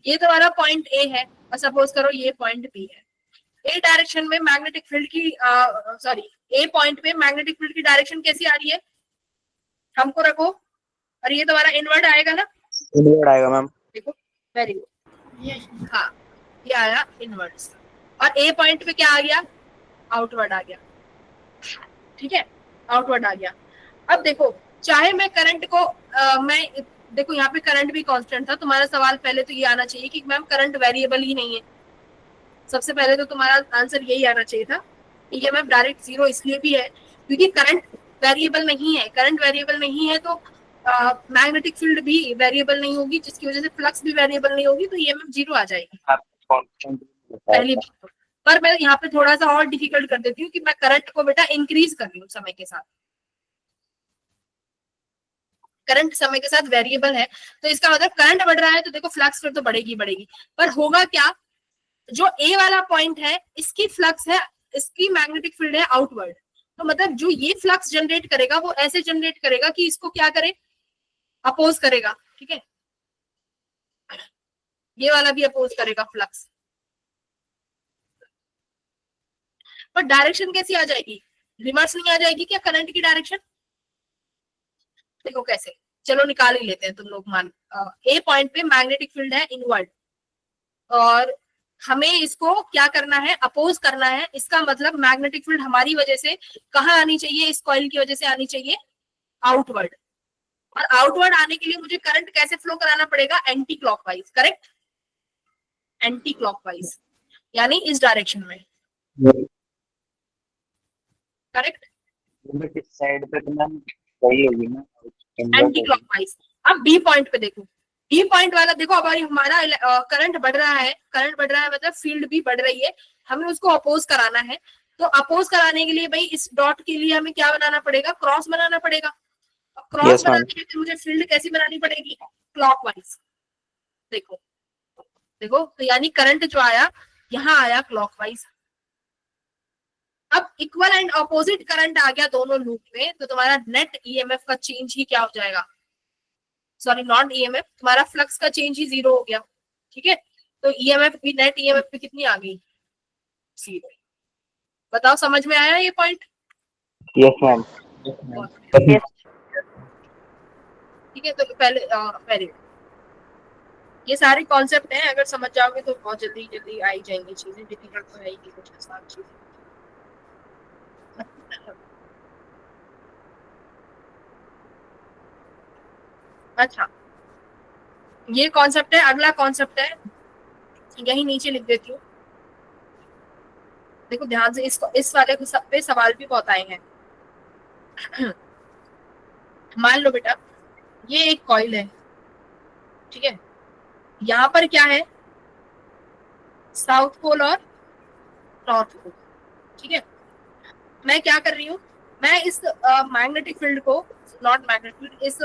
ये तुम्हारा पॉइंट ए है और सपोज करो ये पॉइंट बी है। ए डायरेक्शन में मैग्नेटिक फील्ड की सॉरी ए पॉइंट पे मैग्नेटिक फील्ड की डायरेक्शन कैसी आ रही है? हमको रखो, और ये तुम्हारा इनवर्ड आएगा ना? इनवर्ड आएगा मैम। देखो वेरी गुड, हाँ ये आया इनवर्ड, और ए पॉइंट पे क्या आ गया? आउटवर्ड आ गया, ठीक है? आउटवर्ड आ गया। अब देखो चाहे मैं करंट को मैं देखो यहाँ पे करंट भी कांस्टेंट था, तुम्हारा सवाल पहले तो ये आना चाहिए कि मैम करंट वेरिएबल ही नहीं है। सबसे पहले तो तुम्हारा आंसर यही आना चाहिए था। ईएमएफ डायरेक्ट 0 इसलिए भी है क्योंकि करंट वेरिएबल नहीं है, करंट वेरिएबल नहीं है तो मैग्नेटिक फील्ड भी वेरिएबल नहीं होगी, जिसकी वजह से फ्लक्स भी वेरिएबल नहीं होगी, तो ईएमएफ 0 आ जाएगी पहली बात। पर मैं यहाँ पे थोड़ा सा और डिफिकल्ट कर देती हूँ कि मैं करंट को बेटा इंक्रीज कर रही हूँ समय के साथ, करंट समय के साथ वेरिएबल है, तो इसका मतलब करंट बढ़ रहा है तो देखो फ्लक्स फिर तो बढ़ेगी बढ़ेगी। पर होगा क्या, जो ए वाला पॉइंट है इसकी फ्लक्स है, इसकी मैग्नेटिक फील्ड है आउटवर्ड, तो मतलब जो ये फ्लक्स जनरेट करेगा वो ऐसे जनरेट करेगा कि इसको क्या करे? अपोज करेगा, ठीक है? ये वाला भी अपोज करेगा फ्लक्स, पर डायरेक्शन कैसी आ जाएगी? रिवर्स नहीं आ जाएगी क्या करंट की डायरेक्शन? देखो कैसे, चलो निकाल ही लेते हैं तुम लोग। मान ए पॉइंट पे मैग्नेटिक फील्ड है इनवर्ड और हमें इसको क्या करना है? अपोज करना है। इसका मतलब मैग्नेटिक फील्ड हमारी वजह से कहाँ आनी चाहिए? इस कॉइल की वजह से आनी चाहिए आउटवर्ड, और आउटवर्ड आने के लिए मुझे करंट कैसे फ्लो कराना पड़ेगा? Anti clockwise, correct? Anti clockwise यानी इस डायरेक्शन में। करेक्ट, इस साइड पे तो मैम वही होगी ना, एंटी क्लॉकवाइज। अब बी पॉइंट पे देखो, बी पॉइंट वाला देखो, अब हमारा करंट बढ़ रहा है, करंट बढ़ रहा है मतलब फील्ड भी बढ़ रही है, हमें उसको अपोज कराना है। तो अपोज कराने के लिए भाई इस डॉट के लिए हमें क्या बनाना पड़ेगा, क्रॉस बनाना पड़ेगा। क्रॉस बनाने के लिए मुझे फील्ड कैसी बनानी पड़ेगी, क्लॉकवाइज। देखो देखो, तो यानी करंट जो आया यहाँ आया क्लॉकवाइज। अब इक्वल एंड अपोजिट करंट आ गया दोनों लूप में, तो तुम्हारा नेट ईएमएफ का चेंज ही क्या हो जाएगा, सॉरी नॉट ईएमएफ, तुम्हारा फ्लक्स का चेंज ही 0 हो गया। ठीक है, तो ईएमएफ भी नेट ईएमएफ पे कितनी आ गई, 0। बताओ समझ में आया ये पॉइंट? Yes ma'am. ठीक है, तो पहले ये सारे कॉन्सेप्ट हैं, अगर समझ जाओगे तो बहुत जल्दी जल्दी आई जाएंगी चीजें, डिफिकल्ट तो है ही कुछ आसान चीजें। अच्छा, ये कॉन्सेप्ट है। अगला कॉन्सेप्ट है, यही नीचे लिख देती हूँ, देखो ध्यान से, इसको इस वाले को सब पे सवाल भी बहुत आए हैं। मान लो बेटा ये एक कॉइल है, ठीक है, यहाँ पर क्या है, साउथ पोल और नॉर्थ पोल। ठीक है, मैं क्या कर रही हूँ, मैं इस मैग्नेटिक फील्ड को, नॉट मैग्नेटिक फील्ड, इस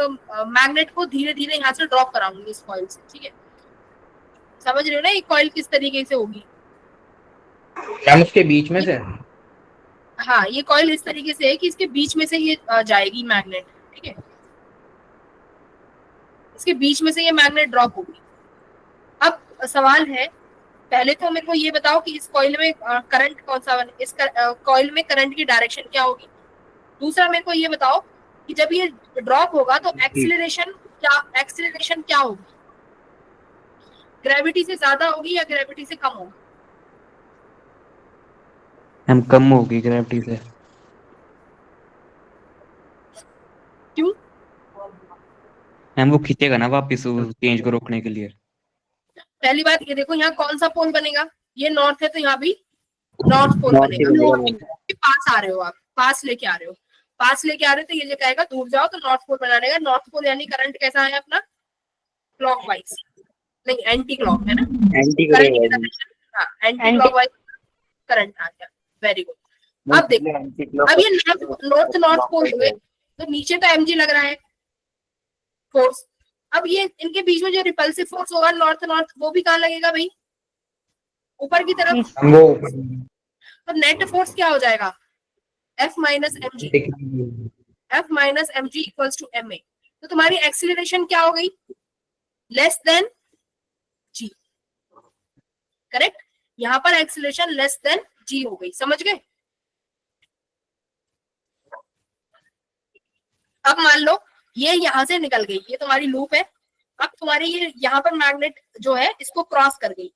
मैग्नेट को धीरे धीरे यहाँ से ड्रॉप कराऊंगी इस कॉइल से। ठीक है, समझ रहे हो ना ये कॉइल किस तरीके से होगी? मैम उसके बीच में से, हाँ, ये कॉइल इस तरीके से है कि इसके बीच में से ये जाएगी मैग्नेट। ठीक है, इसके बीच में से ये मैग्नेट ड्रॉप होगी। अब सवाल है, पहले तो मेरे को ये बताओ कि इस कॉइल में करंट कौन सा बने, इस कॉइल में करंट की डायरेक्शन क्या होगी। दूसरा मेरे को ये बताओ कि जब ये ड्रॉप होगा तो एक्सीलरेशन क्या होगी, ग्रेविटी से ज्यादा होगी या ग्रेविटी से कम होगी? हम कम होगी ग्रेविटी से। क्यों? हम वो खींचेगा ना वापस चेंज को रोकने के लिए। पहली बात ये देखो, यहाँ कौन सा पोल बनेगा, ये नॉर्थ है तो यहाँ भी नॉर्थ पोल बनेगा। पास आ रहे हो आप, पास लेके आ रहे हो, पास लेके आ रहे हो तो ये जो कहेगा दूर जाओ तो नॉर्थ पोल बना देगा। नॉर्थ पोल यानी करंट कैसा है अपना, क्लॉकवाइज, नहीं एंटी क्लॉक है ना, एंटी हाँ एंटी क्लॉकवाइज करंट आ गया। Very good. अब देखो, अब ये नॉर्थ पोल हुए तो नीचे तो mg लग रहा है फोर्स। अब ये इनके बीच में जो रिपल्सिव फोर्स होगा नॉर्थ, वो भी कहाँ लगेगा भाई, ऊपर की तरफ। वो तो नेट फोर्स क्या हो जाएगा, F minus M G, F minus M G equals to M A. तो तुम्हारी एक्सीलरेशन क्या हो गई, लेस देन g, करेक्ट। यहाँ पर एक्सीलरेशन लेस देन g हो गई, समझ गए? अब मान लो ये यहाँ से निकल गई, ये तुम्हारी लूप है। अब तुम्हारी ये यहाँ पर मैग्नेट जो है इसको क्रॉस कर गई,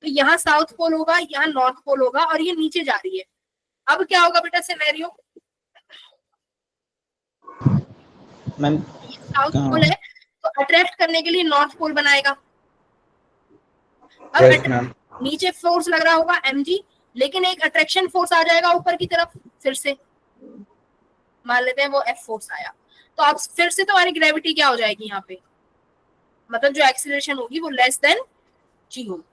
तो यहाँ साउथ पोल होगा, यहाँ नॉर्थ पोल होगा, और ये नीचे जा रही है। अब क्या होगा बेटा सिनेरियो, मैम साउथ पोल है तो अट्रैक्ट करने के लिए नॉर्थ पोल बनाएगा। अब नीचे फोर्स लग रहा होगा mg, लेकिन एक अट्रैक्शन फोर्स आ जाएगा ऊपर की तरफ, फिर से मान लेते हैं वो F फोर्स आया, तो अब फिर से तुम्हारी ग्रेविटी क्या हो जाएगी यहाँ पे, मतलब जो एक्सीलरेशन होगी वो लेस देन g होगी।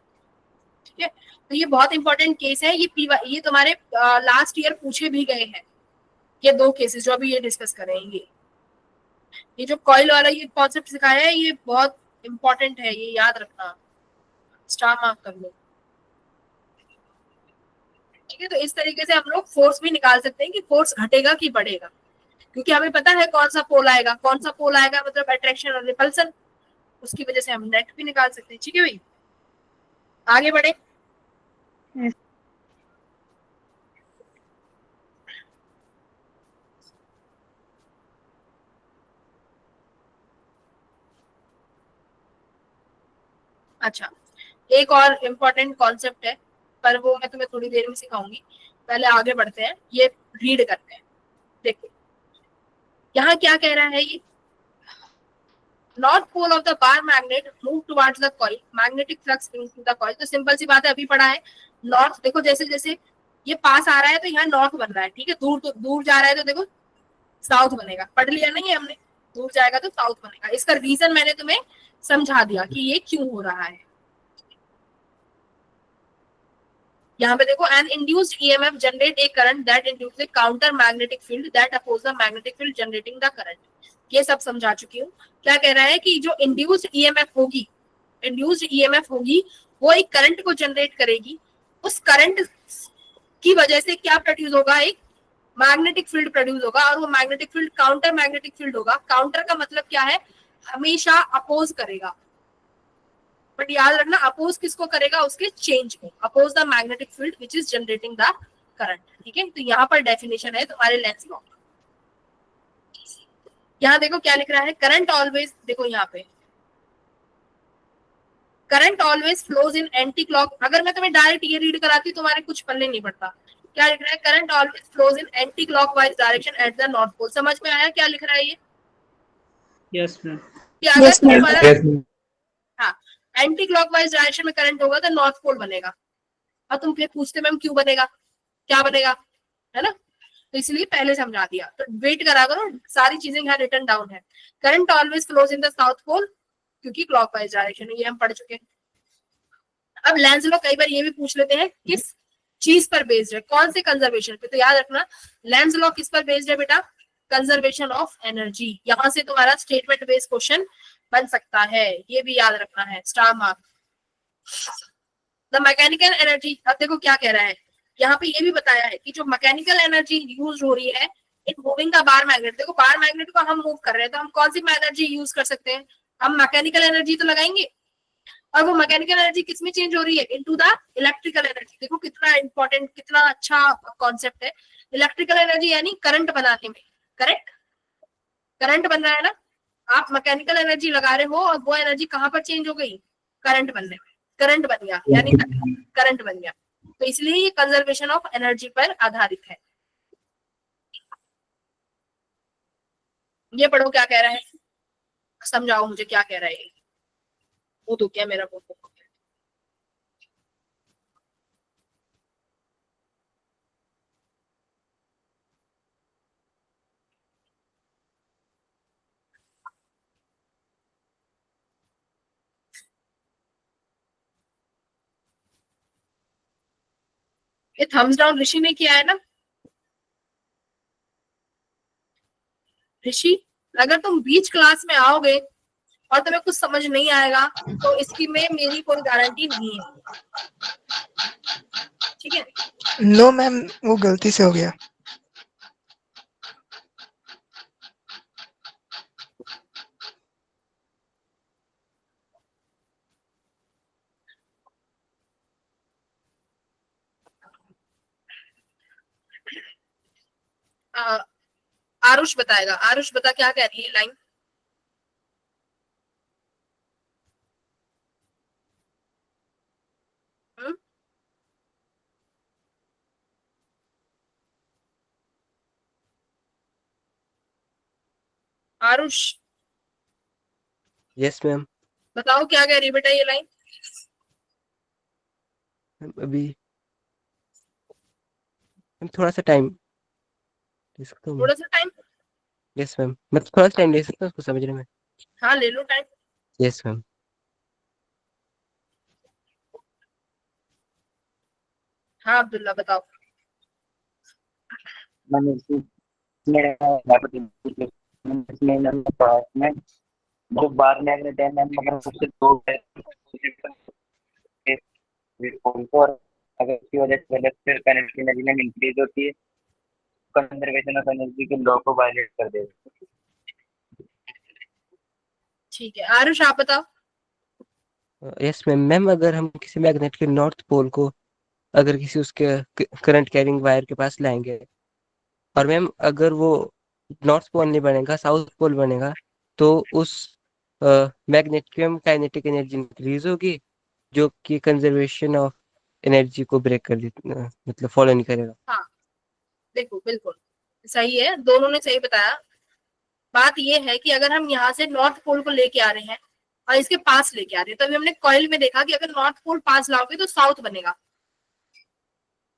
ठीक है, तो ये बहुत इंपॉर्टेंट केस है, ये तुम्हारे लास्ट ईयर पूछे भी गए हैं, ये दो केसेस जो अभी ये डिस्कस करेंगे। ये जो कॉइल वाला ये कॉन्सेप्ट सिखाया है ये बहुत इंपॉर्टेंट है, ये याद रखना, स्टार मार्क कर लो। ठीक है, तो इस तरीके से हम लोग फोर्स भी निकाल सकते हैं कि फोर्स घटेगा कि बढ़ेगा, क्योंकि हमें पता है कौन सा पोल आएगा, कौन सा पोल आएगा मतलब अट्रैक्शन और रिपल्सन, उसकी वजह से हम नेट भी निकाल सकते हैं। ठीक है भाई, आगे बढ़े। अच्छा, एक और इम्पोर्टेंट कॉन्सेप्ट है, पर वो मैं तुम्हें थोड़ी देर में सिखाऊंगी, पहले आगे बढ़ते हैं, ये रीड करते हैं। देखो यहाँ क्या कह रहा है, ये north pole of the bar magnet move towards the coil, magnetic flux into the coil. तो सिंपल सी बात है, अभी पढ़ा है, नॉर्थ देखो जैसे जैसे ये पास आ रहा है तो यहाँ नॉर्थ बन रहा है, ठीक है, दूर तो दूर जा रहा है तो देखो साउथ बनेगा, पढ़ लिया नहीं है हमने, दूर जाएगा तो साउथ बनेगा। इसका रीजन मैंने तुम्हें समझा दिया कि ये क्यों हो रहा है। यहाँ पे देखो, an induced EMF generate a current that induce a counter magnetic field that oppose the magnetic field generating the current. ये सब समझा चुकी हूँ। क्या कह रहा है कि जो इंड्यूस्ड ईएमएफ होगी वो एक करंट को जनरेट करेगी, उस करंट की वजह से क्या प्रोड्यूस होगा, एक मैग्नेटिक फील्ड प्रोड्यूस होगा, और वो magnetic field counter magnetic field होगा। काउंटर का मतलब क्या है, हमेशा अपोज करेगा, बट याद रखना अपोज किसको करेगा, उसके चेंज को, oppose the magnetic field which is generating the current. ठीक है, तो यहाँ पर डेफिनेशन है तुम्हारे लेंस लॉ। यहाँ देखो क्या लिख रहा है, करंट ऑलवेज, देखो यहाँ पे current always flows in anti clock. अगर मैं तुम्हें डायरेक्ट ये रीड कराती हूँ तुम्हारे कुछ पल्ले नहीं पड़ता। क्या लिख रहा है, current always flows in anti clockwise direction at the north pole. समझ में आया क्या लिख रहा है ये? Yes ma'am. कि अगर Yes, ma'am. तुम्हारा हाँ एंटी क्लॉकवाइज डायरेक्शन में करंट होगा तो नॉर्थ पोल बनेगा। और तुम फिर पूछते मैम क्यों बनेगा, क्या बनेगा, है ना, तो इसलिए पहले समझा दिया। तो वेट करा करो, सारी चीजें यहाँ रिटर्न डाउन है। Current always flows in the south pole क्योंकि क्लॉकवाइज डायरेक्शन है, ये हम पढ़ चुके हैं। अब लेंस लॉ कई बार ये भी पूछ लेते हैं किस चीज पर बेस्ड है, कौन से कंजर्वेशन पे। तो याद रखना लेंस लॉ किस पर बेस्ड है बेटा, कंजर्वेशन ऑफ एनर्जी। यहां से तुम्हारा स्टेटमेंट बेस्ड क्वेश्चन बन सकता है, ये भी याद रखना है, star mark. The mechanical energy, अब देखो क्या कह रहा है, यहाँ पे ये भी बताया है कि जो मैकेनिकल एनर्जी यूज हो रही है इन मूविंग का बार मैग्नेट। देखो बार मैग्नेट को हम मूव कर रहे हैं तो हम कौन सी एनर्जी यूज कर सकते हैं, हम मैकेनिकल एनर्जी तो लगाएंगे। और वो मैकेनिकल एनर्जी किस में चेंज हो रही है, इनटू द इलेक्ट्रिकल एनर्जी। देखो कितना इंपॉर्टेंट, कितना अच्छा कॉन्सेप्ट है। इलेक्ट्रिकल एनर्जी यानी करंट बनाने में, करेक्ट, करंट बन रहा है ना, आप मैकेनिकल एनर्जी लगा रहे हो और वो एनर्जी कहां पर चेंज हो गई, करंट बनने में, करंट बन गया यानी करंट बन गया। तो इसलिए ये कंजर्वेशन ऑफ एनर्जी पर आधारित है। ये पढ़ो क्या कह रहा है, समझाओ मुझे क्या कह रहा है। वो तो क्या मेरा वो ये थम्स डाउन ऋषि ने किया है ना। ऋषि अगर तुम बीच क्लास में आओगे और तुम्हें कुछ समझ नहीं आएगा तो इसकी में मेरी कोई गारंटी नहीं है, ठीक है। नो मैम, वो गलती से हो गया। आरुष बताएगा, आरुष बता क्या कह रही है लाइन। Aarush yes ma'am. बताओ क्या कह रही है बेटा ये लाइन। अभी थोड़ा सा टाइम ले सकता हूँ। थोड़ा सा टाइम, यस मैम, मैं थोड़ा सा टाइम ले सकता हूँ उसको समझने में। हाँ ले लो टाइम। Yes ma'am. हाँ अब्दुल्ला बताओ। जो बार मैग्नेट है मैम, अगर उससे दो और अगर इसकी वजह से इलेक्ट्रिक करंट की एनर्जी में इंक्रीज होती है, कंजर्वेशन ऑफ एनर्जी के लॉ को वायलेट कर देगा। ठीक है आरुष आप बताओ। Yes ma'am. मैम अगर हम किसी मैग्नेट के नॉर्थ पोल को अगर किसी उसके करंट कैरिंग वायर के पास लाएंगे और मैम अगर वो नॉर्थ पोल नहीं बनेगा, साउथ पोल बनेगा, तो उस मैग्नेट की काइनेटिक एनर्जी इंक्रीज होगी जो कि कंजर्वेशन ऑफ एनर्जी को ब्रेक कर मतलब फॉलो नहीं करेगा। हाँ देखो बिल्कुल सही है, दोनों ने सही बताया। बात ये है कि अगर हम यहाँ से नॉर्थ पोल को लेके आ रहे हैं और इसके पास लेके आ रहे हैं, तभी हमने कॉइल में देखा कि अगर नॉर्थ पोल पास लाओगे तो साउथ बनेगा,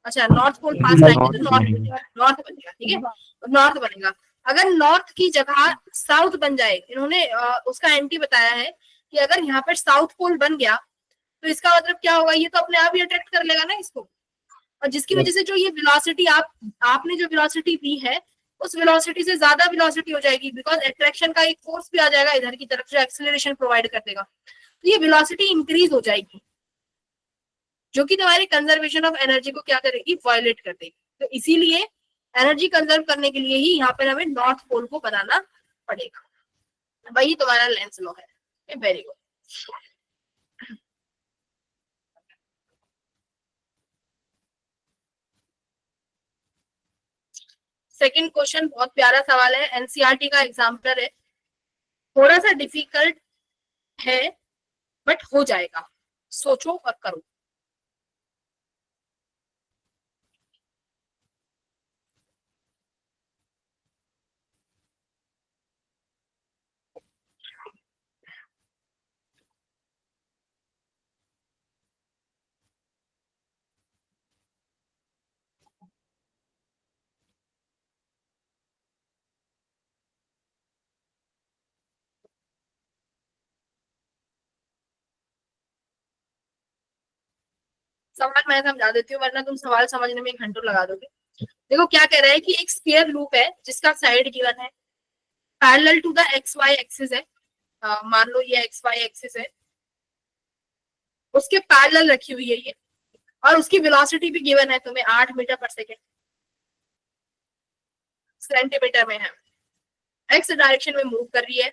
अच्छा नॉर्थ पोल पास लाएंगे तो नॉर्थ बनेगा, ठीक है, नॉर्थ बनेगा। अगर नॉर्थ की जगह साउथ बन जाए, इन्होंने उसका एंटी बताया है कि अगर यहाँ पर साउथ पोल बन गया तो इसका मतलब क्या होगा, ये तो अपने आप ही अट्रैक्ट कर लेगा ना इसको, और जिसकी वजह से जो ये वेलोसिटी आपने जो वेलोसिटी दी है उस वेलोसिटी से ज्यादा वेलोसिटी हो जाएगी, बिकॉज अट्रैक्शन का एक फोर्स भी आ जाएगा इधर की तरफ जो एक्सेलरेशन प्रोवाइड कर देगा, तो ये वेलोसिटी इंक्रीज हो जाएगी जो कि तुम्हारे कंजर्वेशन ऑफ एनर्जी को क्या करेगी, वायलेट कर देगी। तो इसीलिए एनर्जी कंजर्व करने के लिए ही यहाँ पर हमें नॉर्थ पोल को बनाना पड़ेगा। वही तुम्हारा लेंस लॉ है। Very good. सेकंड क्वेश्चन बहुत प्यारा सवाल है, एनसीईआरटी का एग्जाम्पलर है, थोड़ा सा डिफिकल्ट है बट हो जाएगा, सोचो और करो। सवाल मैं समझा देती हूँ वरना तुम सवाल समझने में घंटों लगा दोगे। देखो क्या कह रहा है कि एक स्क्वायर लूप है जिसका साइड गिवन है, parallel to the x y axis है, मान लो ये एक्स वाई एक्सिस है, उसके पैरेलल रखी हुई है ये, और उसकी वेलोसिटी भी गिवन है तुम्हें 8 मीटर पर सेकेंड, सेंटीमीटर में है, एक्स डायरेक्शन में मूव कर रही है।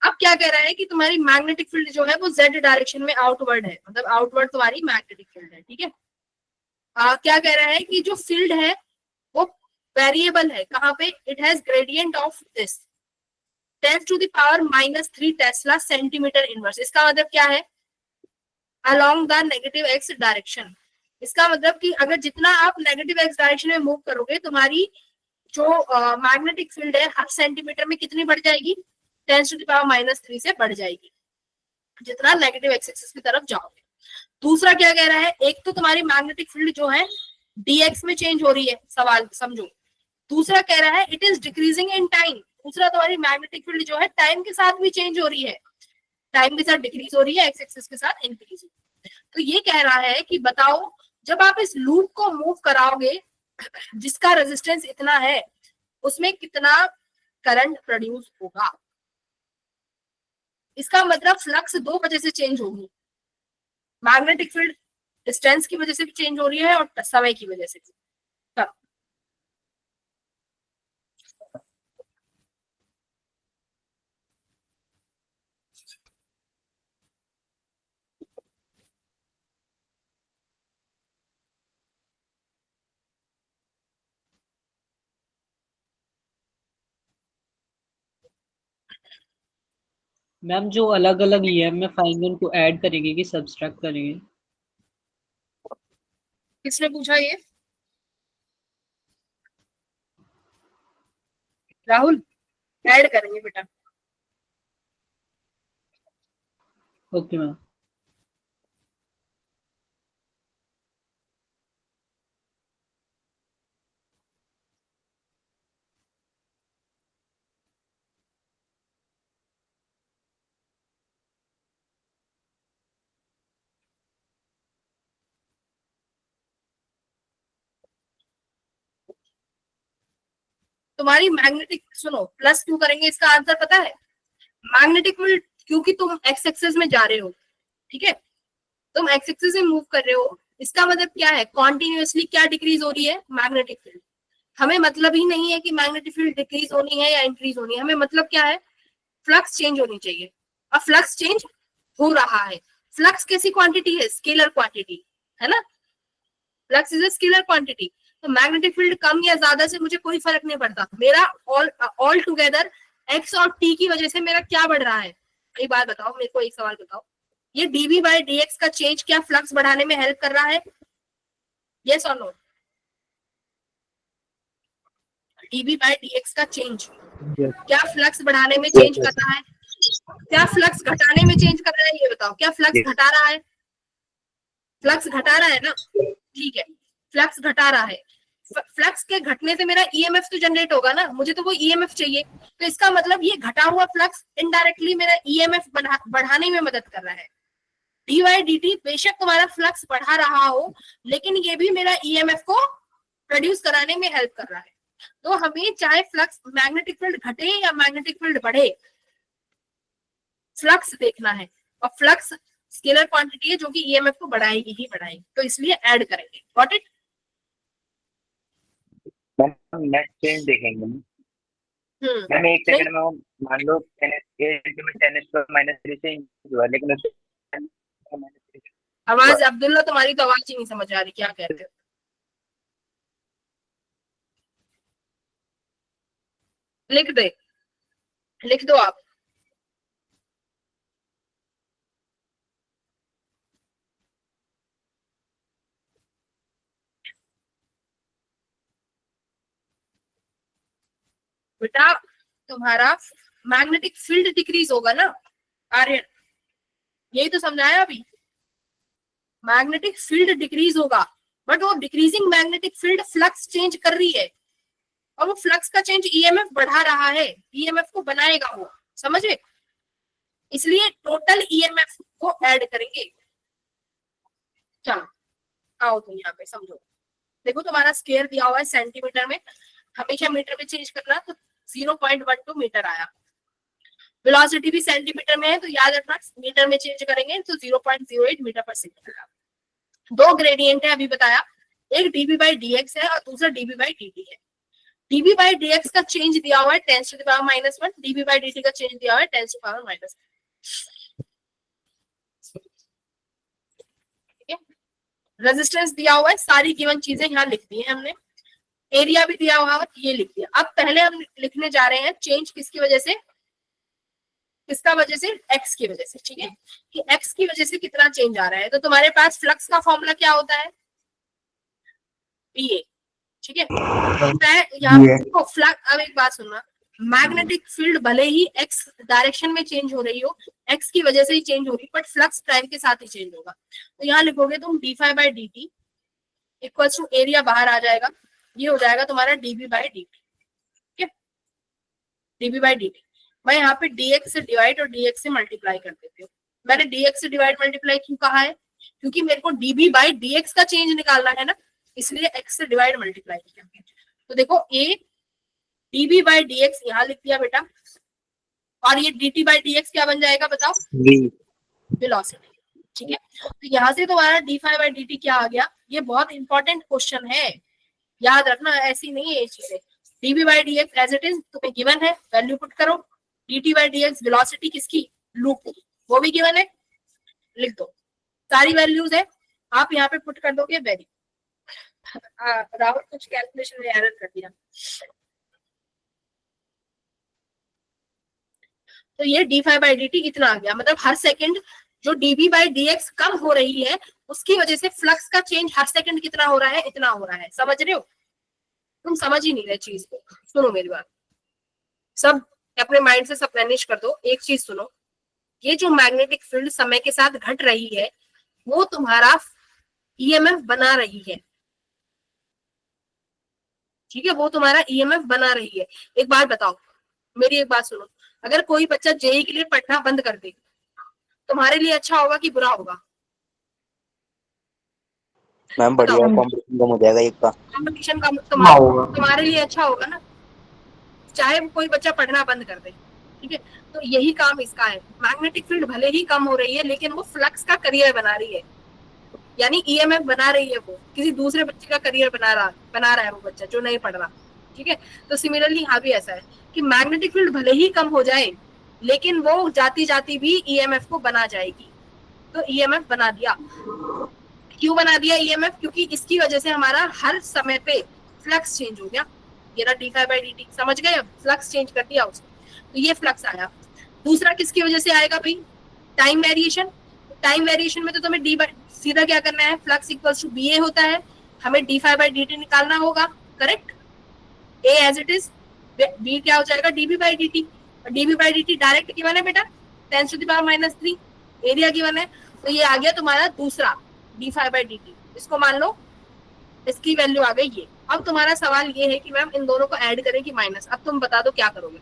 अब क्या कह रहा है कि तुम्हारी मैग्नेटिक फील्ड जो है वो जेड डायरेक्शन में आउटवर्ड है, मतलब आउटवर्ड तुम्हारी मैग्नेटिक फील्ड है, ठीक है। क्या कह रहा है कि जो फील्ड है वो वेरिएबल है, कहाँ पे, it has gradient of this 10 to the power -3 Tesla centimetre inverse. इसका मतलब क्या है, along the negative x direction. इसका मतलब कि अगर जितना आप नेगेटिव एक्स डायरेक्शन में मूव करोगे तुम्हारी जो मैग्नेटिक फील्ड है हर सेंटीमीटर में कितनी बढ़ जाएगी, 10 to the power -3 से बढ़ जाएगी जितना नेगेटिव एक्स एक्सिस की तरफ जाओगे। दूसरा क्या कह रहा है, एक तो तुम्हारी मैग्नेटिक फील्ड जो है dx में चेंज हो रही है, सवाल समझो। दूसरा कह रहा है it is decreasing in time, दूसरा तुम्हारी मैग्नेटिक फील्ड जो है टाइम के साथ भी चेंज हो रही है, टाइम के साथ डिक्रीज हो रही है, एक्स एक्सिस के साथ इंक्रीज। तो ये कह रहा है कि बताओ जब आप इस लूप को मूव कराओगे जिसका रेजिस्टेंस इतना है उसमें कितना करंट प्रोड्यूस होगा। इसका मतलब फ्लक्स दो वजह से चेंज होगी, मैग्नेटिक फील्ड डिस्टेंस की वजह से भी चेंज हो रही है और समय की वजह से भी। मैम जो अलग अलग ईएम में फाइंड उनको ऐड करेंगे कि सब्सट्रैक्ट करेंगे? किसने पूछा ये, राहुल? ऐड करेंगे बेटा। Okay ma'am. तुम्हारी मैग्नेटिक, सुनो प्लस क्यों करेंगे इसका आंसर पता है, मैग्नेटिक फील्ड क्योंकि तुम एक्स एक्सिस में जा रहे हो, ठीक है, तुम एक्स एक्सिस में मूव कर रहे हो, इसका मतलब क्या है, कॉन्टिन्यूअसली क्या डिक्रीज हो रही है, मैग्नेटिक फील्ड। हमें मतलब ही नहीं है कि मैग्नेटिक फील्ड डिक्रीज होनी है या इंक्रीज होनी है, हमें मतलब क्या है, फ्लक्स चेंज होनी चाहिए, और फ्लक्स चेंज हो रहा है। फ्लक्स कैसी क्वांटिटी है, स्केलर क्वांटिटी है ना, flux is a scalar quantity. तो मैग्नेटिक फील्ड कम या ज्यादा से मुझे कोई फर्क नहीं पड़ता, मेरा ऑल टुगेदर एक्स और टी की वजह से मेरा क्या बढ़ रहा है। एक बात बताओ मेरे को, एक सवाल बताओ, ये dv बाय dx का चेंज क्या फ्लक्स बढ़ाने में हेल्प कर रहा है, यस और नो? dv बाय dx का चेंज क्या फ्लक्स बढ़ाने में चेंज कर रहा है, क्या फ्लक्स घटाने में चेंज कर रहा है, ये बताओ, क्या फ्लक्स घटा रहा है, फ्लक्स घटा रहा है ना, ठीक है। फ्लक्स घटा रहा है, फ्लक्स के घटने से मेरा ईएमएफ तो जनरेट होगा ना, मुझे तो वो ईएमएफ चाहिए, तो इसका मतलब ये घटा हुआ फ्लक्स इनडायरेक्टली मेरा ईएमएफ बढ़ाने में मदद कर रहा है। डी वाई डी टी बेशक तुम्हारा फ्लक्स बढ़ा रहा हो, लेकिन ये भी मेरा ईएमएफ को प्रोड्यूस कराने में हेल्प कर रहा है। तो हमें चाहे फ्लक्स मैग्नेटिक फील्ड घटे या मैग्नेटिक फील्ड बढ़े, फ्लक्स देखना है, और फ्लक्स स्केलर क्वांटिटी है जो कि ईएमएफ को बढ़ाएगी ही बढ़ाएगी, तो इसलिए ऐड करेंगे। Got it? नेट चेंज देखेंगे मैम। एक सेकंड में वो मान लो 10⁻³ से हुआ, लेकिन आवाज अब्दुल्ला तुम्हारी तो आवाज ही नहीं समझ आ रही, क्या कहते हो? लिख दो आप। बेटा तुम्हारा मैग्नेटिक फील्ड डिक्रीज होगा ना आर्यन, यही तो समझाया अभी। मैग्नेटिक फील्ड डिक्रीज होगा, बट वो decreasing magnetic field flux change कर रही है, और वो फ्लक्स का चेंज ईएमएफ बढ़ा रहा है, ईएमएफ को बनाएगा वो, समझे? इसलिए टोटल ईएमएफ को ऐड करेंगे। चलो आओ तुम यहाँ पे समझो। देखो तुम्हारा स्क्वायर दिया हुआ है सेंटीमीटर में, हमेशा मीटर में चेंज करना, तो 0.12 मीटर आया। वेलोसिटी भी सेंटीमीटर में है, तो याद रखना मीटर में चेंज करेंगे तो 0.08 मीटर पर सेकंड आएगा। दो ग्रेडियंट है अभी बताया, एक dv बाई dx है और दूसरा dv बाई dt है। dv बाई dx का चेंज दिया हुआ है 10⁻⁻1, dv बाई dt का चेंज दिया हुआ है 10⁻⁻1। ठीक है, रेजिस्टेंस दिया हुआ है, सारी गिवन चीजें यहाँ लिख दी है हमने, एरिया भी दिया हुआ है, ये लिख दिया। अब पहले हम लिखने जा रहे हैं चेंज किसकी वजह से, किसका वजह से, एक्स की वजह से। ठीक है, कि एक्स की वजह से कितना चेंज आ रहा है। तो तुम्हारे पास फ्लक्स का फॉर्मूला क्या होता है, पीए। ठीक है, मैं यहाँ फ्लक्स, अब एक बात सुनना, मैग्नेटिक फील्ड भले ही एक्स डायरेक्शन में चेंज हो रही हो, एक्स की वजह से ही चेंज हो रही, बट फ्लक्स टाइम के साथ ही चेंज होगा। तो यहाँ लिखोगे तुम d∅ by dt equals to area बाहर आ जाएगा, ये हो जाएगा तुम्हारा dv बाई dt। ठीक है, dv बाई dt मैं यहाँ पे dx से डिवाइड और dx से मल्टीप्लाई कर देती हूँ। मैंने dx से डिवाइड मल्टीप्लाई क्यों कहा है, क्योंकि मेरे को dv बाई dx का चेंज निकालना है ना, इसलिए x से डिवाइड मल्टीप्लाई किया। तो देखो a dv बाई dx यहाँ लिख दिया बेटा, और ये dt बाई dx क्या बन जाएगा बताओ, वेलोसिटी। ठीक है, तो यहाँ से तुम्हारा d∅ बाई dt क्या आ गया, ये बहुत इंपॉर्टेंट क्वेश्चन है, याद रखना, ऐसी नहीं है ये चीजें। dv by dx as it is तुम्हें गिवन है, वैल्यू पुट करो। dt बाई dx वेलोसिटी किसकी, लूप की, वो भी गिवन है, लिख दो, सारी वैल्यूज है, आप यहाँ पे पुट कर दोगे। वेरी राहुल कुछ कैलकुलेशन में एरर कर दिया। तो ये d∅ बाई dt इतना आ गया, मतलब हर सेकंड जो dv बाई dx कम हो रही है, उसकी वजह से फ्लक्स का चेंज हर सेकंड कितना हो रहा है, इतना हो रहा है। समझ रहे हो, तुम समझ ही नहीं रहे चीज को। सुनो मेरी बात, सब अपने माइंड से सब मैनेज कर दो। एक चीज सुनो, ये जो मैग्नेटिक फील्ड समय के साथ घट रही है, वो तुम्हारा ईएमएफ बना रही है। ठीक है, वो तुम्हारा ईएमएफ बना रही है। एक बात बताओ, मेरी एक बात सुनो, अगर कोई बच्चा जेई के लिए पढ़ना बंद कर दे, तुम्हारे लिए अच्छा होगा कि बुरा होगा? मैम बढ़िया, कंपटीशन कम हो जाएगा एक का। कंपटीशन का तुम्हारे लिए अच्छा होगा ना, चाहे कोई बच्चा पढ़ना बंद कर दे। ठीक है, तो यही काम इसका है। मैग्नेटिक फील्ड भले ही कम हो रही है, लेकिन वो फ्लक्स का करियर बना रही है, यानी ईएमएफ बना रही है, वो किसी दूसरे बच्चे का करियर बना रहा है वो बच्चा जो नहीं पढ़ रहा। ठीक है, तो सिमिलरली यहाँ भी ऐसा है कि मैग्नेटिक फील्ड भले ही कम हो जाए, लेकिन वो जाती जाती भी ईएमएफ को बना जाएगी। तो ईएमएफ बना दिया, क्यों बना दिया ईएमएफ, क्योंकि इसकी वजह से हमारा हर समय पे फ्लक्स चेंज हो गया। ये रहा d∅ बाई dt, समझ गए, अब फ्लक्स चेंज कर दिया उसने, तो ये फ्लक्स आया। दूसरा किसकी वजह से आएगा भाई, टाइम वेरिएशन। टाइम वेरिएशन में तो तुम्हें सीधा क्या करना है, फ्लक्स इक्वल्स टू ba होता है, हमें d∅ बाई dt निकालना होगा। Correct, a as it is, b क्या हो जाएगा, dv बाई dt, और dv by dt direct given है बेटा 10⁻⁻3, एरिया गिवन है। तो ये आ गया तुम्हारा दूसरा d∅ बाई dt, इसको मान लो इसकी वैल्यू आ गई ये। अब तुम्हारा सवाल ये है कि मैम इन दोनों को ऐड करें कि माइनस। अब तुम बता दो क्या करोगे।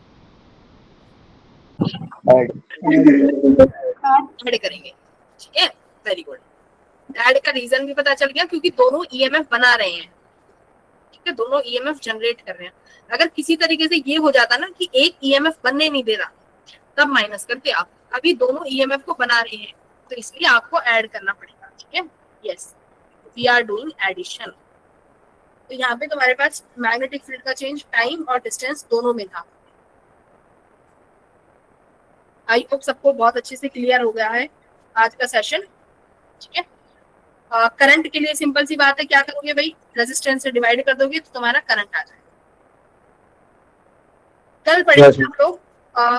ऐड करेंगे, ठीक है, वेरी गुड। ऐड का रीजन भी पता चल गया, क्योंकि दोनों ईएमएफ बना रहे हैं, ठीक है, दोनों ईएमएफ जनरेट कर रहे हैं। अगर किसी तरीके से ये हो जाता ना कि एक ईएमएफ बनने नहीं दे रहा, तब माइनस करते आप। अभी दोनों ईएमएफ को बना रहे हैं, तो इसलिए आपको ऐड करना पड़ेगा, ठीक है। Yes, we are doing addition. तो यहाँ पे तुम्हारे पास मैग्नेटिक फील्ड का चेंज टाइम और डिस्टेंस दोनों में था। आई होप सबको बहुत अच्छे से क्लियर हो गया है आज का सेशन, ठीक है। करंट के लिए सिंपल सी बात है, क्या करोगे भाई, रेजिस्टेंस से डिवाइड कर दोगे तो तुम्हारा करंट आ जाएगा। कल पढ़ेंगे हम लोग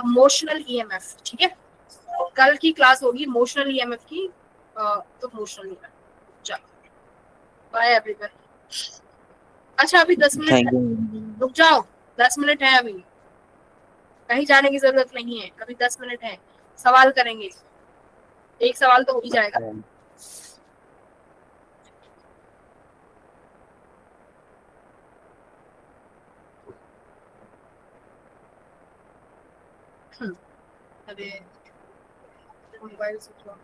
मोशनल ईएमएफ, ठीक है। कल की क्लास होगी मोशनल ईएमएफ की, तो मोशनल ईएमएफ। चलो बाय एवरीवन। अच्छा अभी 10 मिनट रुक जाओ, 10 मिनट है अभी, कहीं जाने की जरूरत नहीं है, अभी 10 मिनट है। सवाल करेंगे, एक सवाल तो हो ही जाएगा। अरे मोबाइल स्विच ऑफ,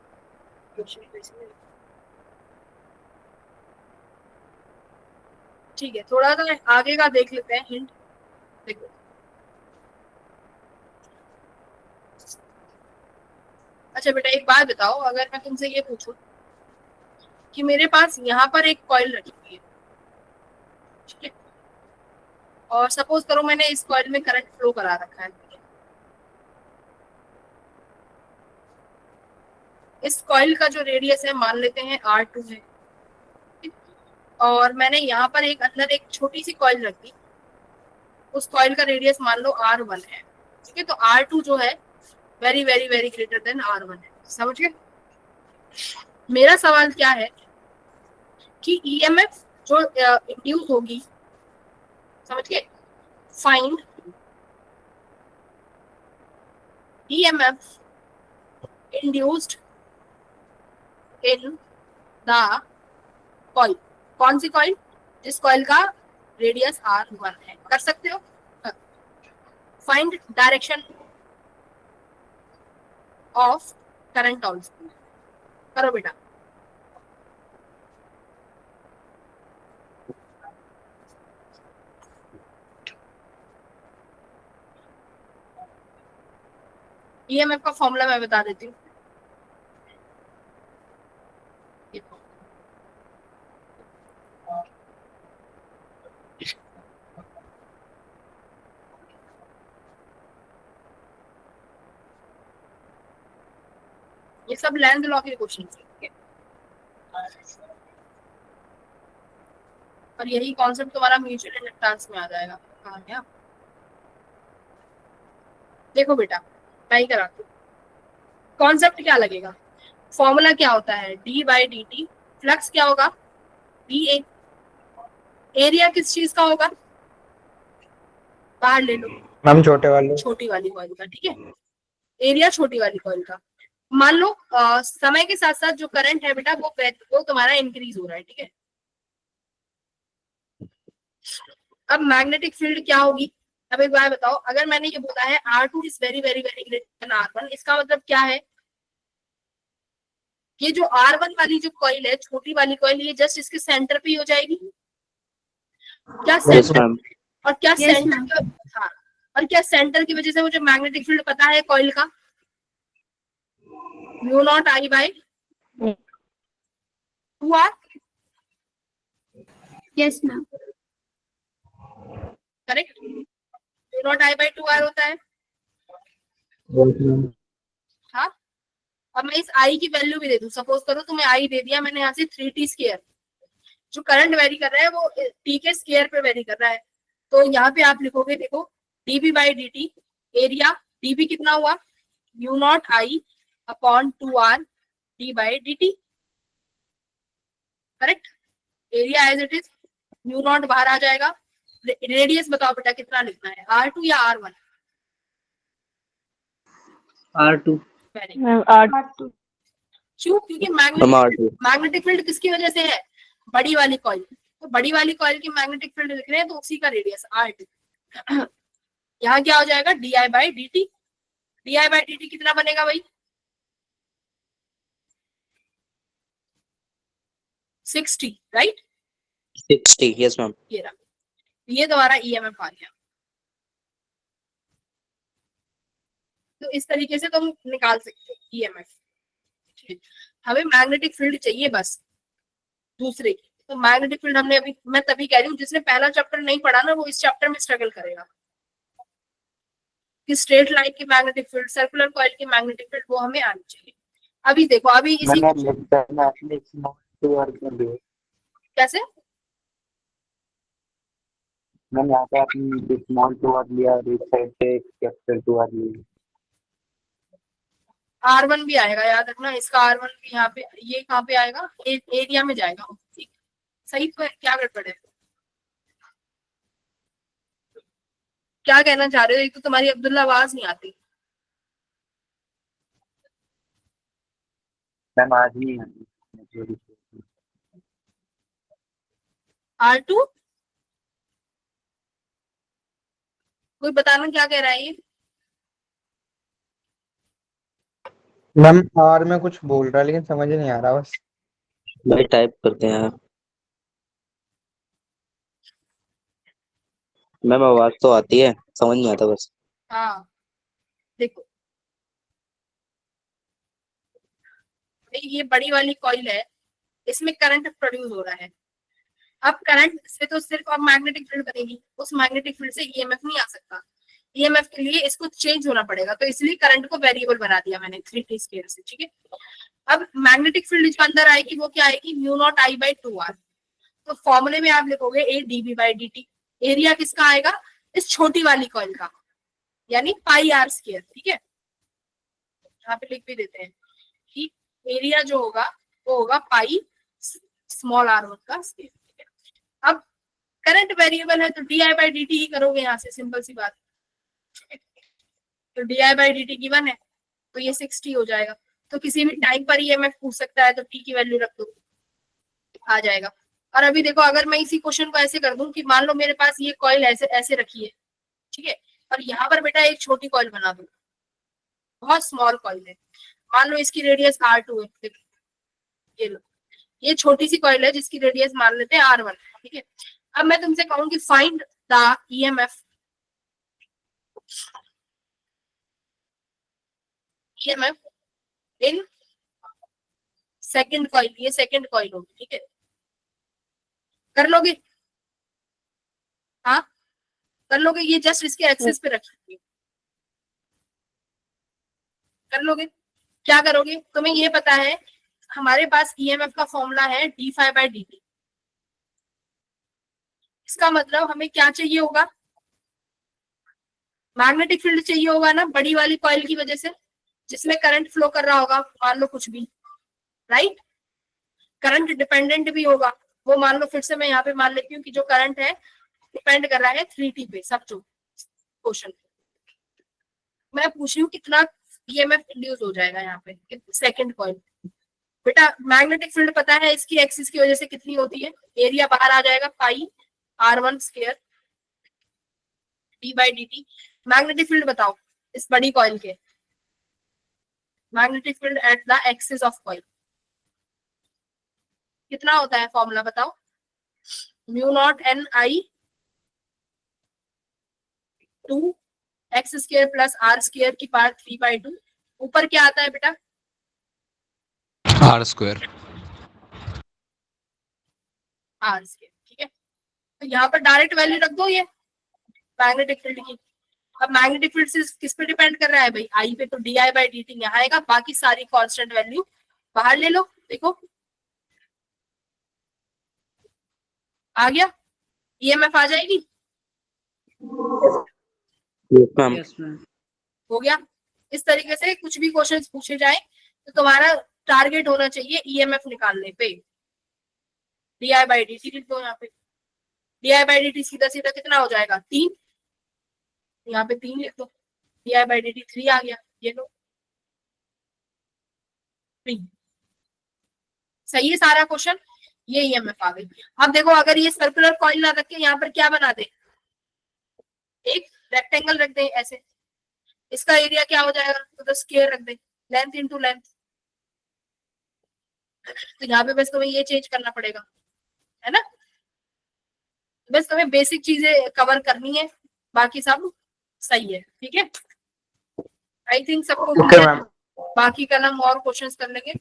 ठीक है, थोड़ा सा आगे का देख लेते हैं हिंट। देखो अच्छा बेटा एक बात बताओ, अगर मैं तुमसे ये पूछूं कि मेरे पास यहाँ पर एक कॉइल रखी हुई है, ठीक है, और सपोज करो मैंने इस कॉइल में करंट फ्लो करा रखा है। इस कॉइल का जो रेडियस है मान लेते हैं R2 है, और मैंने यहाँ पर एक अंदर एक छोटी सी कॉइल रख दी, उस कॉइल का रेडियस मान लो R1 है, ठीक है। तो R2 जो है very very very greater than R1 है, समझ गए। मेरा सवाल क्या है कि ईएमएफ जो इंड्यूस होगी, समझ गए, find EMF induced in the coil. कौन सी कॉइल, जिस कॉइल का रेडियस R1 है। कर सकते हो। Find direction of current also, करो बेटा। ईएमएफ का फॉर्मूला मैं बता देती हूँ। ये सब लैंड लॉ के क्वेश्चन है, और यही कॉन्सेप्ट तुम्हारा म्यूचुअल इंडक्टेंस में आ जाएगा। कहाँ गया, देखो बेटा मैं ही कराती हूँ। कॉन्सेप्ट क्या लगेगा, फॉर्मूला क्या होता है, d/dt। फ्लक्स क्या होगा, BA। एरिया किस चीज का होगा, बाहर ले लो मैम छोटे वाले, छोटी वाली कॉइल का, ठीक है। एरिया छोटी वाली कॉइल का। मान लो समय के साथ साथ जो करंट है बेटा वो तुम्हारा इंक्रीज हो रहा है, ठीक है। अब मैग्नेटिक फील्ड क्या होगी, अब एक बार बताओ, अगर मैंने ये बोला है R2 is very very very greater than R1, इसका मतलब क्या है, ये जो R1 वाली जो कॉइल है, छोटी वाली कॉइल, ये जस्ट इसके सेंटर पे ही हो जाएगी क्या, सेंटर। और क्या सेंटर, हाँ, और क्या सेंटर की वजह से मुझे मैग्नेटिक फील्ड पता है कॉइल का, μ0I/2R। Yes ma'am, correct, μ0I/2R होता है। हाँ, अब मैं इस I की वैल्यू भी दे दूं, सपोज करो तुम्हें I दे दिया मैंने यहाँ से 3t²। जो करंट वेरी कर रहा है वो t के स्क्वायर पे वेरी कर रहा है, तो यहाँ पे आप लिखोगे, देखो dB/dt, एरिया dB कितना हुआ, μ0I/2R d/dt, correct. Area as it is, μ0 बाहर आ जाएगा। रेडियस बताओ बेटा कितना लिखना है, R2 या R1, R2। क्यों, क्योंकि मैग्नेटिक फील्ड किसकी वजह से है, बड़ी वाली कॉइल, तो बड़ी वाली कॉइल की मैग्नेटिक फील्ड लिख रहे हैं तो उसी का रेडियस R2। यहाँ क्या हो जाएगा di/dt। di/dt कितना बनेगा भाई 60, राइट। 60, yes ma'am. ये तुम्हारा ईएमएफ आ गया। तो इस तरीके से तुम निकाल सकते हो ईएमएफ। हमें मैग्नेटिक फील्ड चाहिए बस दूसरे की। तो मैग्नेटिक फील्ड हमने अभी, मैं तभी कह रही हूँ जिसने पहला चैप्टर नहीं पढ़ा ना वो इस चैप्टर में स्ट्रगल करेगा कि स्ट्रेट लाइन की मैग्नेटिक फील्ड, सर्कुलर कॉइल की मैग्नेटिक फील्ड वो हमें आनी चाहिए। अभी देखो, अभी इसी कैसे मैंने यहाँ पे अपनी स्मॉल टू आर लिया और इस साइड पे कैपिटल टू आर लिया। R1 भी आएगा, याद रखना इसका R1 भी यहाँ पे, ये कहाँ पे आएगा एरिया में जाएगा। ठीक, सही तो है, क्या गड़बड़ है, क्या कहना चाह रहे हो? एक तो तुम्हारी अब्दुल्ला आवाज नहीं आती। मैम आज नहीं आई। R2 कोई बताना क्या कह रहा है ये? मैम आर में कुछ बोल रहा है लेकिन समझ नहीं आ रहा बस। भाई टाइप करते हैं मैम, आवाज तो आती है, समझ नहीं आता बस। हाँ देखो, ये बड़ी वाली कॉइल है, इसमें करंट प्रोड्यूस हो रहा है। अब करंट से तो सिर्फ अब मैग्नेटिक फील्ड बनेगी, उस मैग्नेटिक फील्ड से ईएमएफ नहीं आ सकता। ईएमएफ के लिए इसको चेंज होना पड़ेगा, तो इसलिए करंट को वेरिएबल बना दिया मैंने 3t स्केयर से। ठीक है, अब मैग्नेटिक फील्ड जो अंदर आएगी वो क्या आएगी μ0I/2r। तो फॉर्मूले में आप लिखोगे A dB/dt। एरिया किसका आएगा इस छोटी वाली कॉइल का, यानी πr²। ठीक है, यहाँ पे लिख भी देते हैं कि एरिया जो होगा वो होगा पाई स्मॉल r1 का स्केयर। ठीक है, अब करंट वेरिएबल है तो di/dt ही करोगे यहाँ से, सिंपल सी बात। तो di/dt गिवन है तो ये 60 हो जाएगा। तो किसी भी टाइम पर ईएमएफ पूछ सकता है तो t की वैल्यू रख दो, आ जाएगा। और अभी देखो, अगर मैं इसी क्वेश्चन को ऐसे कर दूं कि मान लो मेरे पास ये कॉइल ऐसे ऐसे रखी है, ठीक है, और यहाँ पर बेटा एक छोटी कॉइल बना दूं, बहुत स्मॉल कॉइल है, मान लो इसकी रेडियस R2 है। ये लो, ये छोटी सी कॉइल है जिसकी रेडियस मान लेते हैं R1। ठीक है, अब मैं तुमसे कहूँ कि find the EMF in second coil. ये सेकंड कॉइल होगी। ठीक है, कर लोगे? हाँ कर लोगे, ये जस्ट इसके एक्सिस पे रखिए, कर लोगे? क्या करोगे, तुम्हें ये पता है हमारे पास ईएमएफ का फॉर्मूला है d∅/dt। इसका मतलब हमें क्या चाहिए होगा, मैग्नेटिक फील्ड चाहिए होगा ना, बड़ी वाली कॉइल की वजह से जिसमें करंट फ्लो कर रहा होगा, मान लो कुछ भी, राइट। करंट डिपेंडेंट भी होगा, वो मान लो, फिर से मैं यहाँ पे मान लेती हूँ कि जो करंट है डिपेंड कर रहा है 3t पे। सब जो क्वेश्चन मैं पूछ रही हूँ कितना ईएमएफ इंड्यूस हो जाएगा यहाँ पे सेकंड कॉइल। बेटा मैग्नेटिक फील्ड पता है इसकी एक्सिस की वजह से कितनी होती है, एरिया बाहर आ जाएगा πr1² d/dt। मैग्नेटिक फील्ड बताओ इस बड़ी कॉइल के, magnetic field at the axis of coil कितना होता है, फॉर्मूला बताओ। μ0 Ni/2 x² + r² की पावर 3/2। ऊपर क्या आता है बेटा, r²। r²। ठीक है, तो यहाँ पर डायरेक्ट वैल्यू रख दो ये मैग्नेटिक फील्ड की। अब मैग्नेटिक फील्ड से किस पे डिपेंड कर रहा है भाई, आई पे, तो di/dt यहाँ आएगा, बाकी सारी कांस्टेंट वैल्यू बाहर ले लो। देखो आ गया, ईएमएफ आ जाएगी। Yes ma'am. हो गया। इस तरीके से कुछ भी क्वेश्चंस पूछे जाए तो तुम्हारा टारगेट होना चाहिए ईएमएफ निकालने पे। di/dt लिख दो यहाँ पे, di/dt सीधा सीधा कितना हो जाएगा 3, यहाँ पे 3 लिख दो, di/dt 3 आ गया, ये लो 3। सही है सारा क्वेश्चन। ये ईएमएफ आ गई। अब देखो अगर ये सर्कुलर कॉइल ना रख के यहाँ पर क्या बना दे, एक रेक्टेंगल रख दे ऐसे, इसका एरिया क्या हो जाएगा, तो स्क्वायर रख दे, लेंथ इनटू लेंथ। तो यहाँ पे बस तुम्हें ये चेंज करना पड़ेगा, है ना। बस तुम्हें बेसिक चीजें कवर करनी है, बाकी सब सही है, ठीक है। आई थिंक सबको ओके clear है। मैम। बाकी कल हम और क्वेश्चंस कर लेंगे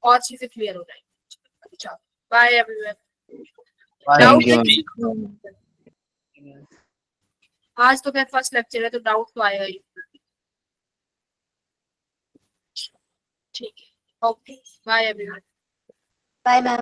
और चीजें क्लियर हो जाएंगी। चलो bye everyone. Doubt Thank you, है ma'am. किसी को? आज तो खैर फर्स्ट लेक्चर है तो डाउट तो आएगा ही। ठीक है, okay bye everyone. Bye ma'am.